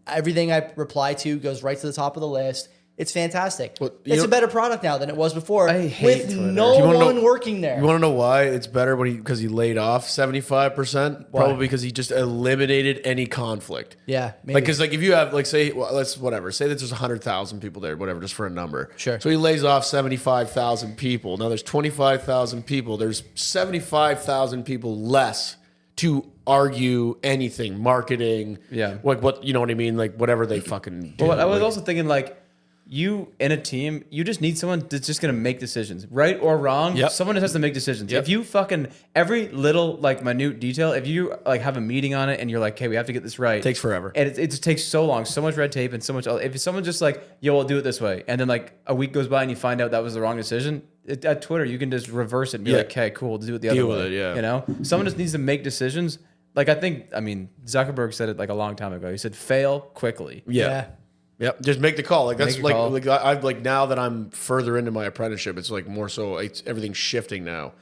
Everything I reply to goes right to the top of the list. It's fantastic. Well, you It's know- a better product now than it was before, I hate with Twitter. no You wanna know- one working there. You want to know why it's better because he laid off 75%? Probably because he just eliminated any conflict. Yeah, maybe. Like, because like if you have like say let's whatever say that there's 100,000 people there, whatever, just for a number. Sure. So he lays off 75,000 people. Now there's 25,000 people. There's 75,000 people less to argue anything, marketing. Yeah. Like what you know what I mean? Like whatever they fucking do. But I was Like, also thinking like you in a team, you just need someone that's just gonna make decisions, right or wrong. Yep. Someone just has to make decisions. Yep. If you fucking every little like minute detail, if you like have a meeting on it and you're like, "Okay, we have to get this right," Takes forever. and it just takes so long, so much red tape, and so much. If someone just like, "Yo, we'll do it this way," and then like a week goes by and you find out that was the wrong decision. At Twitter, you can just reverse it and be Yeah. like, "Okay, cool, we'll do it the other Deal way." with it, yeah. You know, someone just needs to make decisions. Like I mean, Zuckerberg said it like a long time ago. He said, "Fail quickly." yeah. Yep, just make the call. Like that's Make a call. like I've like now that I'm further into my apprenticeship, it's like more so it's everything's shifting now.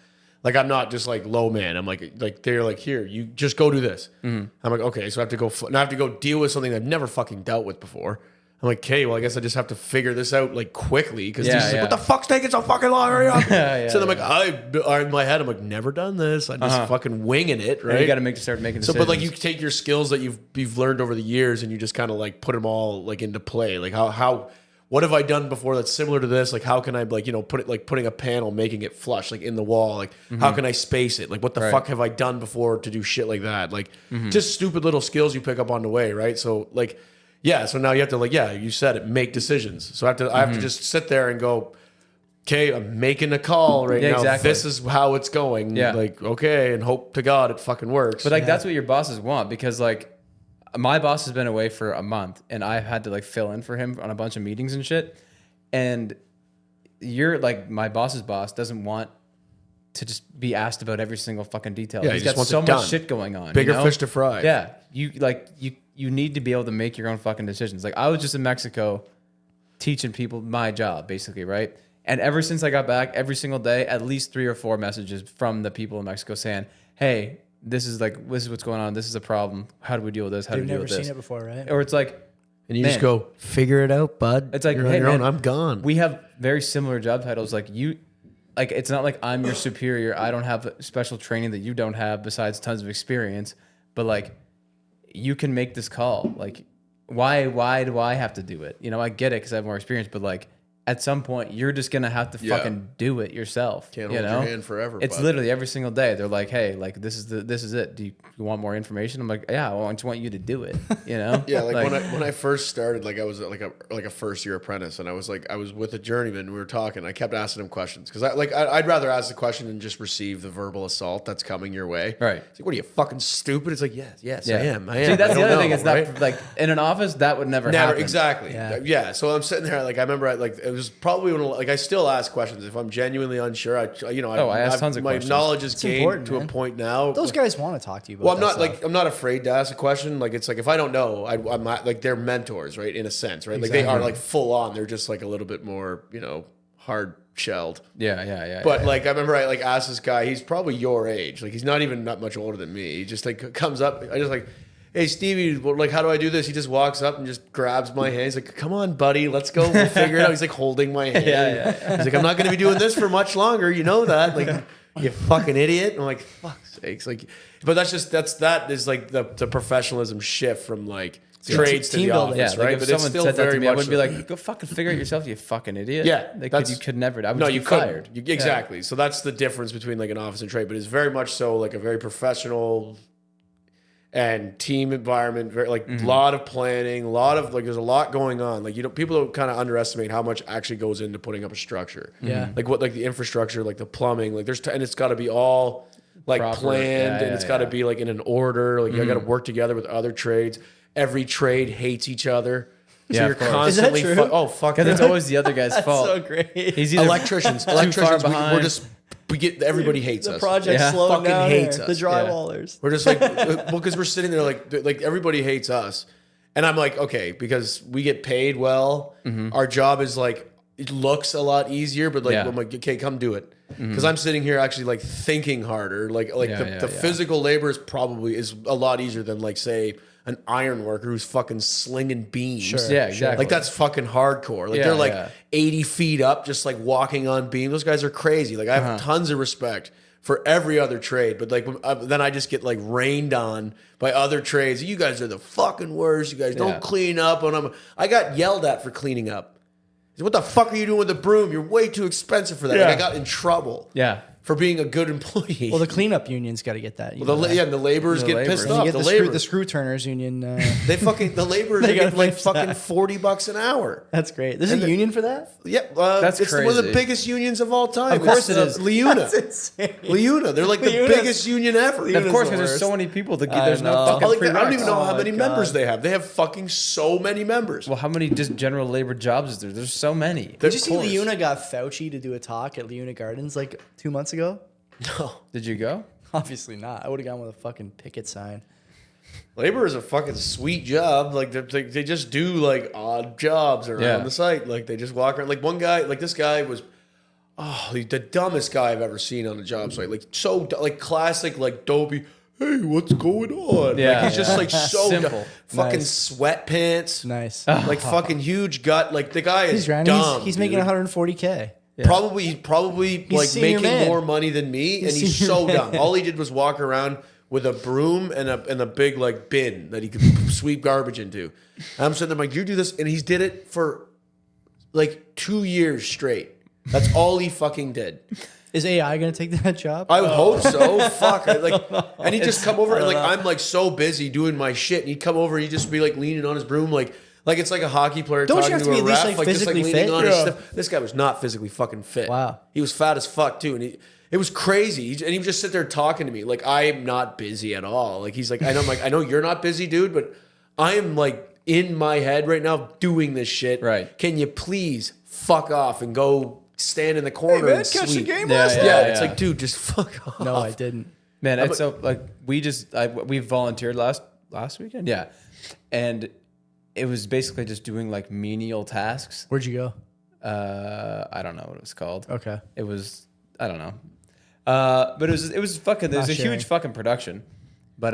Like I'm not just like low man. I'm like they're like here, you just go do this. Mm-hmm. I'm like okay, so I have to go. Now I have to go deal with something I've never fucking dealt with before. I'm like, okay, well, I guess I just have to figure this out like quickly because Yeah, he's like, yeah. what the fuck's taking so fucking long? Hurry up. Yeah, So then I'm yeah. like, in my head, I'm like, never done this. I'm just fucking winging it, And right? you got to start making So, decisions. but like you take your skills that you've learned over the years and you just kind of like put them all like into play. Like how what have I done before that's similar to this? Like how can I like put it like putting a panel, making it flush like in the wall? Like how can I space it? Like what the Right. fuck have I done before to do shit like that? Like just stupid little skills you pick up on the way, right? So like yeah, so now you have to like you said it, make decisions. So I have to just sit there and go, okay, I'm making a call right Yeah, now. exactly. This is how it's going. Yeah. Like okay, and hope to God it fucking works. But like that's what your bosses want because like my boss has been away for a month and I've had to like fill in for him on a bunch of meetings and shit. And you're like my boss's boss doesn't want to just be asked about every single fucking detail. Yeah, he He's just got wants so it much done. shit going on. Bigger you know? fish to fry. Yeah. You need to be able to make your own fucking decisions. Like I was just in Mexico teaching people my job, basically, right? And ever since I got back, every single day, at least 3 or 4 messages from the people in Mexico saying, "Hey, this is what's going on. This is a problem. How do we deal with this? How do They've we deal never with seen this?" it before, right? Or it's like, And you Man. just go, figure it out, bud. it's like, you're on hey, your man, own. I'm gone. We have very similar job titles. Like it's not like I'm your superior. I don't have special training that you don't have besides tons of experience. But like, you can make this call. Like, why do I have to do it? You know, I get it because I have more experience. But like, at some point, you're just gonna have to Yeah. fucking do it yourself. Can't you hold know? your hand forever. It's bud. literally every single day. They're like, "Hey, like this is it. Do you want more information?" I'm like, "Yeah, I just want you to do it." You know? Yeah, like when I first started, like I was like a first year apprentice, and I was with a journeyman. And we were talking. I kept asking him questions because I'd rather ask the question than just receive the verbal assault that's coming your way. Right. It's like, what are you fucking stupid? It's like, yes, I am. See, that's I the don't other know, thing. It's right? not like in an office that would never Never happen. exactly. Yeah. Yeah. So I'm sitting there, like I remember, it was probably when, like I still ask questions if I'm genuinely unsure. I ask tons of my questions. knowledge is gained important, to a man. point now. Those guys want to talk to you about Well, I'm that not stuff. like I'm not afraid to ask a question. Like it's like if I don't know, I'm not, like they're mentors, right? In a sense, right? Like they are like full on. They're just like a little bit more, hard shelled. Yeah. But like I remember I like asked this guy. He's probably your age. Like he's not even that much older than me. He just like comes up. I just like, hey Stevie, like how do I do this? He just walks up and just grabs my hand. He's like, come on, buddy, let's go. We'll figure it out. He's like holding my hand. Yeah. He's like, I'm not going to be doing this for much longer. You know that, like, you fucking idiot. I'm like, fuck's sakes, like, but that is like the professionalism shift from like trades to team the building. office, Yeah, like right? if But it's someone still said that very to me, I much would be so. like, "Go fucking figure it yourself, you fucking idiot." Yeah, like that's- you could never. I would no, just you be couldn't. fired. Exactly. So that's the difference between like an office and trade, but it's very much so like a very professional and team environment. Very like a lot of planning, a lot of like there's a lot going on. Like people don't kind of underestimate how much actually goes into putting up a structure. Yeah. Like what like the infrastructure, like the plumbing, like and it's got to be all like Proper. planned Yeah, and it's yeah, got to yeah. be like in an order. Like you got to work together with other trades. Every trade hates each other. So Yeah, you're of course. constantly Is that true? oh fuck Because it's yeah. always the other guy's fault. so great. He's either electricians. far Electricians. behind. We're just everybody hates the us. project's Yeah. slowing Fucking down. hates Here. us. The drywallers. We're just like, well, because we're sitting there like everybody hates us, and I'm like, okay, because we get paid well, our job is like it looks a lot easier, but like Yeah. I'm like, okay, come do it, because I'm sitting here actually like thinking harder, like Yeah, the yeah. physical labor is a lot easier than like say an iron worker who's fucking slinging beams. Sure. Yeah, exactly. Like that's fucking hardcore. Like Yeah, they're like yeah. 80 feet up, just like walking on beam. Those guys are crazy. Like I have tons of respect for every other trade, but like then I just get like rained on by other trades. You guys are the fucking worst. You guys don't Yeah. clean up. And I got yelled at for cleaning up. I said, what the fuck are you doing with the broom? You're way too expensive for that. Like, Yeah. I got in trouble Yeah. for being a good employee. Well, the cleanup union's got to get that. You know that. the laborers The get laborers. pissed And you off. get The the laborers. screw turners union. They fucking the laborers They they get gotta like fix fucking that. $40 an hour. That's great. There's And a the- union for that. Yep, That's it's one of the crazy. biggest unions of all time. Of course It's, it is. Leuna. That's insane. Leuna. They're like the Leuna's- biggest union ever. Of course, the because there's so worst. many people. I There's no know. fucking I don't even prereqs. know how Oh many my members God. they have. They have fucking so many members. Well, how many just general labor jobs is there? There's so many. Did you see course. Leuna got Fauci to do a talk at Leuna Gardens like 2 months ago? No. Did you go? Obviously not. I would have gone with a fucking picket sign. Labor is a fucking sweet job. Like they just do like odd jobs around Yeah. the site. Like they just walk around. Like one guy, like this guy was, the dumbest guy I've ever seen on a job site. Like so, like classic, like dopey. hey, what's going on? Yeah, like he's just yeah. like so Simple. fucking Nice. sweatpants, Nice. like fucking huge gut. Like the guy is He's Ryan. dumb. He's making dude. 140K. Probably like senior making man. more money than me, and he's senior so man. dumb. All he did was walk around with a broom and a big like bin that he could sweep garbage into. And I'm sitting there like, you do this, and he's did it for like 2 years straight. That's all he fucking did. Is AI going to take that job? I would hope so. Fuck. And he'd just come over and like I'm like so busy doing my shit, and he'd come over and he'd just be like leaning on his broom like it's like a hockey player Don't you talking have to to be a at least, ref, like, just like physically leaning fit? on his Yeah. stuff. This guy was not physically fucking fit. Wow. He was fat as fuck too, and it was crazy. And he would just sit there talking to me like I am not busy at all. Like he's like, I know you're not busy, dude, but I am like in my head right now doing this shit. Right. Can you please fuck off and go stand in the corner and sleep? last Yeah, night? it's Yeah. like, dude, just fuck off. No, I didn't. Man, it's so like we volunteered last weekend. Yeah. And it was basically just doing like menial tasks. Where'd you go? I don't know what it was called. Okay. It was I don't know. But it was fucking. There's Not a sharing. huge fucking production. But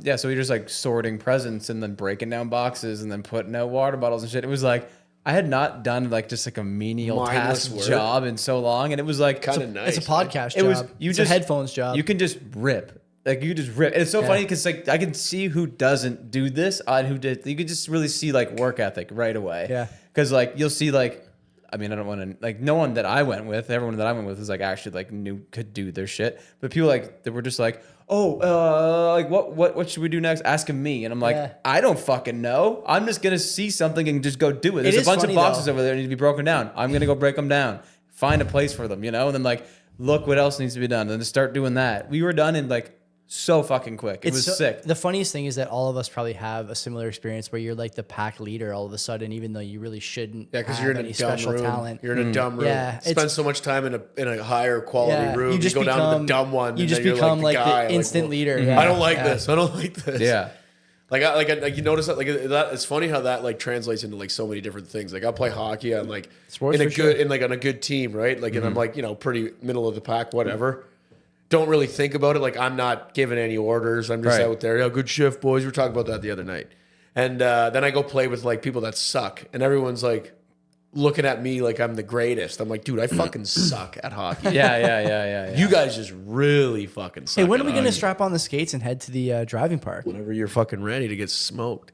yeah, so we were just like sorting presents and then breaking down boxes and then putting out water bottles and shit. It was like I had not done like just like a menial Mindless task work. job in so long, and it was like Kind of nice. It's a podcast It job. was It's a headphones job. You can just rip. Like you just rip. And it's so funny because like I can see who doesn't do this and who did. You can just really see like work ethic right away. Yeah. Because like you'll see like, I mean I don't want to like no one that I went with, everyone that I went with was like actually like knew could do their shit. But people like that were just like, oh, like what should we do next? Asking me, and I'm like, Yeah. I don't fucking know. I'm just gonna see something and just go do it. There's It a is bunch funny, of boxes though. over there that need to be broken down. I'm gonna go break them down. Find a place for them, you know, and then like look what else needs to be done, and then just start doing that. We were done in like so fucking quick. It was so- sick. The funniest thing is that all of us probably have a similar experience where you're like the pack leader all of a sudden, even though you really shouldn't. Yeah, because have you're in any a dumb special room. talent. You're in a dumb room. Yeah, Spend it's- so much time in a higher quality room. You go down to the dumb one. You and just then you're become like guy, the instant well, leader. I Yeah. don't like Yeah. this. I don't like this. Yeah. Like you notice that that it's funny how that like translates into like so many different things. Like I'll play hockey on like Sports in a for good sure. in like on a good team, right? Like and I'm like, pretty middle of the pack, whatever. Don't really think about it. Like I'm not giving any orders. I'm just Right. out there. Yeah, good shift, boys. We were talking about that the other night. And then I go play with like people that suck, and everyone's like looking at me like I'm the greatest. I'm like, dude, I fucking suck at hockey. Yeah. You guys just really fucking suck. Hey, when are at we going to hockey. strap on the skates and head to the driving park? Whenever you're fucking ready to get smoked.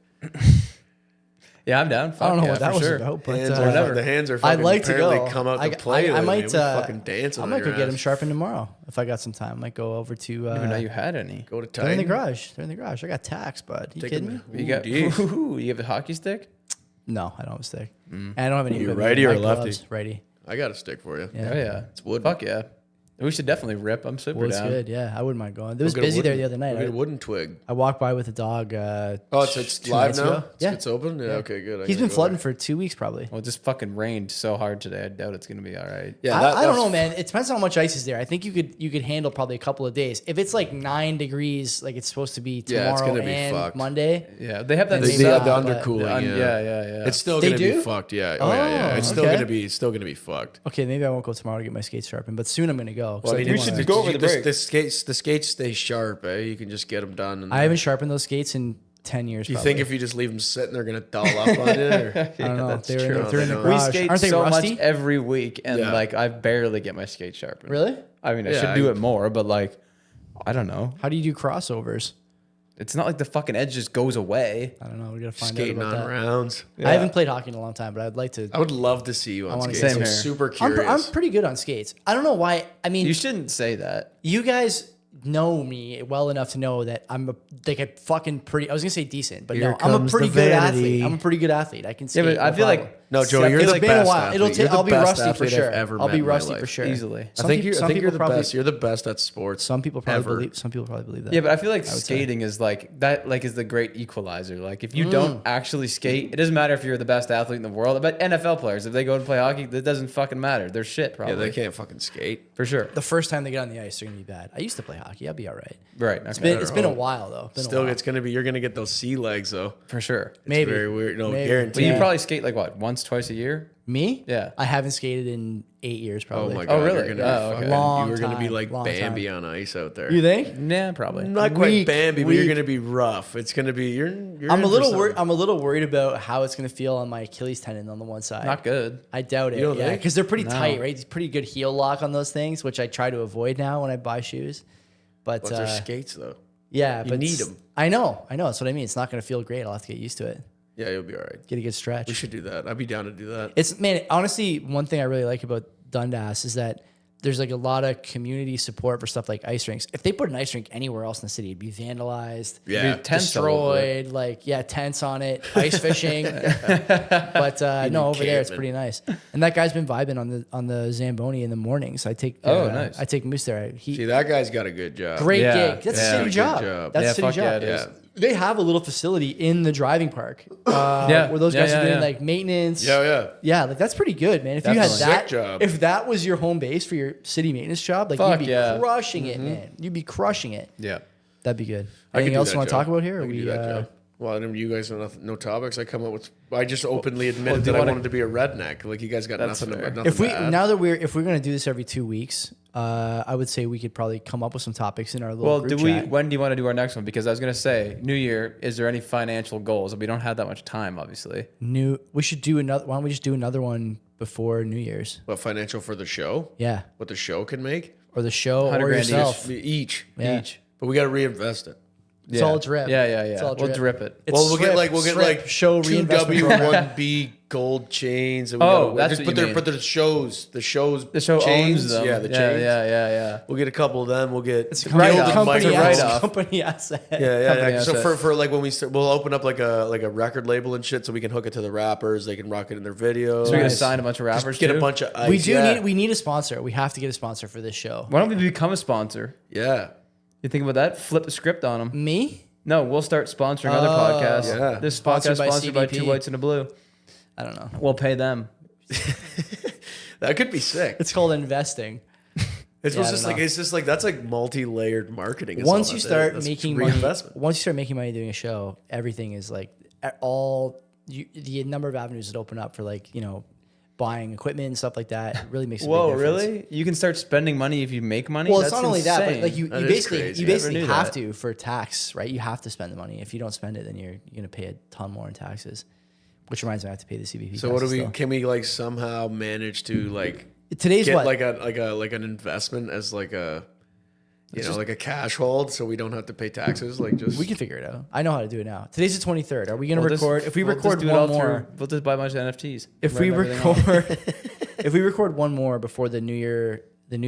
Yeah, I'm down. I don't know Fuck what yeah, that for was sure. about, but Hands whatever. the hands are fucking I'd like to apparently go. come out to play. I might We fucking dance I on might their go get ass. them sharpened tomorrow if I got some time. I might go over to. I didn't even know you had any. Go to They're in the Titan. garage. They're in the garage. I got tax, bud. You Take kidding them- me? You got geez. you have a hockey stick? No, I don't have a stick. And I don't have any. You equipment. righty or My lefty? gloves, Righty. I got a stick for you. Yeah. Oh yeah. It's wood. Fuck yeah. We should definitely rip. I'm super Well, it's down. good. Yeah, I wouldn't mind going. It was Go get a busy there wooden- the other night. go get a I, wooden twig. I walked by with a dog. Oh, it's 2 live nights now? ago. Yeah. It's open? Yeah, okay, good. I He's gotta been go flooding there. for 2 weeks probably. Well, it just fucking rained so hard today. I doubt it's gonna be all right. Yeah, I don't know, man. It depends on how much ice is there. I think you could handle probably a couple of days. If it's like 9 degrees, like it's supposed to be Yeah, it's tomorrow gonna be and fucked. Monday. Yeah, they have that. They They sub- have the but- undercooling. yeah. It's still They gonna be do? fucked. Yeah. Oh, yeah. It's still okay. gonna be fucked. Okay, maybe I won't go tomorrow to get my skates sharpened, but soon I'm gonna go. 'cause Well, I I mean, do you wanna- should go over the break. The skates stay sharp. You can just get them done. And I haven't sharpened those skates in 10 years. Do you probably. think if you just leave them sitting, they're gonna dull up on you? Or? I don't know. that's They're true. in, they're in the We we garage. skate Aren't they so rusty? much every week, and Yeah. like I barely get my skate sharpened. Really? I mean, I Yeah, should do it more, but like, I don't know. How do you do crossovers? It's not like the fucking edge just goes away. I don't know. We gotta find Skating out on about that. rounds. I haven't played hockey in a long time, but I'd like to. I would love to see you on wanna skates. Same I'm here. super I'm, curious. I'm pretty good on skates. I don't know why. I mean, You shouldn't say that. you guys know me well enough to know that I'm a fucking pretty. I was gonna say decent, but Here no, I'm a comes pretty the good vanity. athlete. I'm a pretty good athlete. I can Yeah, skate. but I no feel problem. like No, Joey, you're It's the been best a while. It'll athlete. You're take. the I'll be best rusty for athlete sure. I've ever I'll met be in my rusty life. for sure. Easily. I Some think peop- you're some people the probably- best. You're the best at sports. Some people probably ever. believe. Some people probably believe that. Yeah, but I feel like would say. skating is like that. Like is the great equalizer. Like if you don't actually skate, it doesn't matter if you're the best athlete in the world. But NFL players, if they go and play hockey, that doesn't fucking matter. They're shit, Yeah, probably. they can't fucking skate. For sure. the first time they get on the ice, they're gonna be bad. I used to play hockey. I'll be all right. Right. Okay. It's been a while though. Been a Still, while. it's gonna be. You're gonna get those sea legs though. For sure. Maybe. Very weird. No, Maybe. guaranteed. But you Yeah. probably skate like what, once once, twice a year. Me? Yeah. I haven't skated in 8 years Oh probably. my god! really? You're gonna be Oh, okay. fucking, Long you were gonna be time, like long Bambi on ice out there. You think? Yeah, probably. Not quite Weak, Bambi, but you're weak. gonna be rough. It's gonna be you're I'm in a for little something. worried. I'm a little worried about how it's going to feel on my Achilles tendon on the one side. Not good. I doubt it. You don't Yeah, think? because they're pretty No. tight, right? It's pretty good heel lock on those things, which I try to avoid now when I buy shoes. But But they're skates though. yeah, You but need s- 'em. I know. That's what I mean. It's not going to feel great. I'll have to get used to it. Yeah, you'll be all right. Get a good stretch. We should do that. I'd be down to do that. It's man, honestly, one thing I really like about Dundas is that there's like a lot of community support for stuff like ice rinks. If they put an ice rink anywhere else in the city, it'd be vandalized, Yeah, tents all over it. destroyed, like tents on it, ice fishing. But no, over there it's camping. pretty nice. And that guy's been vibing on the Zamboni in the mornings. I take Nice. I take Moose there. See, that guy's got a good job. Great Yeah, gig. That's yeah. a city Good job. job. That's Yeah, a city fuck job. yeah, it is. They have a little facility in the driving park. Yeah. Where those guys Yeah, are doing yeah. like maintenance. Yeah. Yeah, like that's pretty good, man. If you Definitely. had that, Sick job. if that was your home base for your city maintenance job, like Fuck you'd be yeah. crushing it, man. You'd be crushing it. Yeah. That'd be good. I could Anything do else that you want to job. talk about here? I Or could we, do that job. Well, I didn't. You guys have no topics. I come up with. I just openly admitted do you that I wanna- wanted to be a redneck. Like you guys got That's nothing. fair. Nothing if we to add. now that if we're gonna do this every 2 weeks, I would say we could probably come up with some topics in our little Well, group do we? chat. When do you want to do our next one? Because I was gonna say, New Year. Is there any financial goals? We don't have that much time, obviously. We should do another. Why don't we just do another one before New Year's? What financial for the show? Yeah, What the show can make? or the show 100 or grand yourself. Each. Yeah. Each. But we got to reinvest it. It's all drip. Yeah. It's all We'll drip it. It's Well, we'll get SRIP, like show two reinvestment W program. 1B gold chains. And we Oh, gotta, that's just what put you their mean. but the shows The show chains. owns them. Yeah, the yeah, chains. Yeah. We'll get a couple of them. We'll get It's a gilded write-off. company, It's a asset. write-off. Company asset. Yeah. Company So asset. for like when we start, we'll open up like a record label and shit, so we can hook it to the rappers. They can rock it in their videos. So we're gonna Nice. sign a bunch of rappers. Get too? a bunch of ice. We need a sponsor. We have to get a sponsor for this show. Why don't we become a sponsor? Yeah. You think about that? Flip the script on them. Me? No, we'll start sponsoring other podcasts. Yeah. This Sponsored podcast by sponsored by CBP. Two Whites and a Blue. I don't know. We'll pay them. That could be sick. It's called investing. It's Yeah, I just don't like know. it's just like that's like multi-layered marketing. is Once all you that start is. That's making money, reinvestment. once you start making money doing a show, everything is like the number of avenues that open up for buying equipment and stuff like that really makes a Whoa, big difference. really? You can start spending money if you make money? Well, That's it's not only that, but insane. like you That is basically crazy. you I never basically knew have that. to for tax, right? You have to spend the money. If you don't spend it, then you're gonna pay a ton more in taxes. Which reminds me, I have to pay the CBP. So what do taxes we? still. Can we like somehow manage to like Today's get what? like an investment as like a like a cash hold, so we don't have to pay taxes? Like just We can figure it out. I know how to do it now. Today's the 23rd. Are we gonna We'll just- record? If we we'll just record do it all one through- more, we'll just buy a bunch of NFTs. if we Write everything off. record, if we record one more before the new year, we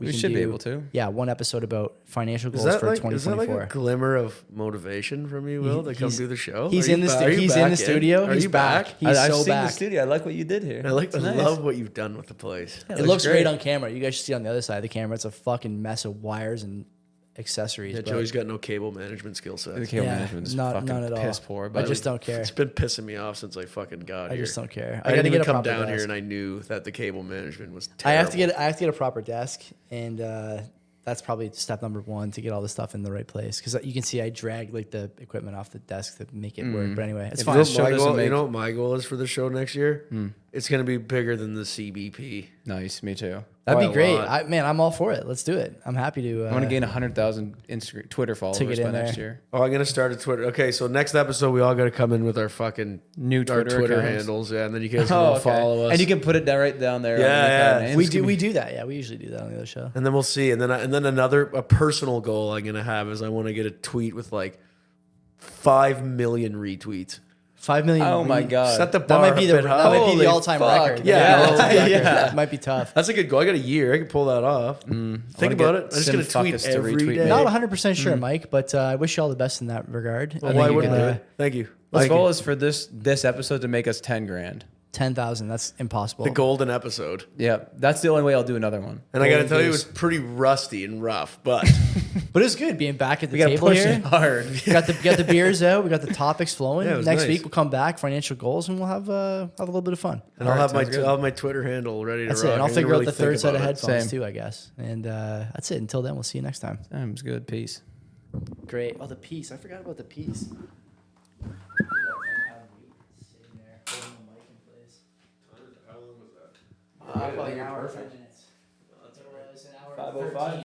can should be do- able to. Yeah, one episode about financial is goals that for like is that like 2024. a glimmer of motivation from you, Will, to come He's- do the show? He's Are you in the ba- are you he's in back the studio. Are He's you back. He's I've so seen back. the studio. I like what you did here. I It's nice. love what you've done with the place. It looks looks great great. on camera. You guys should see on the other side of the camera. It's a fucking mess of wires and accessories. Yeah, but Joey's got no cable management skill The set. cable yeah, management is none fucking at all. piss poor. I But just don't care. It's been pissing me off since I fucking got I here. just don't care. I gotta didn't even a come proper down here desk. and I knew that the cable management was I terrible. have to get a proper desk, and that's probably step number one to get all the stuff in the right place. Because you can see I dragged like the equipment off the desk to make it work. But anyway, it's If fine. this show doesn't You make- know what my goal is for the show next year? It's going to be bigger than the CBP. nice, me too. That'd Quite be a great. lot. I'm all for it. Let's do it. I'm happy to. I want to gain 100,000 Twitter followers get by in next there. year. Oh, I'm going to start a Twitter. Okay, so next episode, we all got to come in with our fucking New our Twitter, Twitter accounts. handles. Yeah, and then you guys can all okay. follow us. And you can put it right down there. Yeah, underneath our yeah. names. we do that. Yeah, we usually do that on the other show. And then we'll see. And then a personal goal I'm gonna have is I want to get a tweet with like 5 million retweets. 5 million. Oh my god. Set the That bar might be a the bit high. that might be Holy the all time fuck. record. Yeah. That might be the all-time record. Yeah. That might be tough. That's a good goal. I got a year. I can pull that off. Think wanna about get it. I'm just Sim gonna tweet Fuckus to every retweet day. me. Not 100% sure, Mike, but I wish you all the best in that regard. Well, I why think wouldn't you're I? gonna- Thank you. The Thank goal you. is for this episode to make us 10 grand. 10,000. That's impossible. The golden episode. Yeah, that's the only way I'll do another one. And I got to Golden tell you, it goose. was pretty rusty and rough, but But it's good being back at the We gotta table push here. it hard. We got the beers out. We got the topics flowing. Yeah, it was Next nice. week we'll come back, financial goals, and we'll have a little bit of fun. and Alright, I'll sounds good. have my Twitter handle ready to That's rock. it. And I'll I figure really out the think third set of about it. headphones Same. too, I guess. And that's it. Until then, we'll see you next time. Sounds good. Peace. Great. Oh, the piece. I forgot about the piece. an hour and 10 minutes. It was an hour and 13.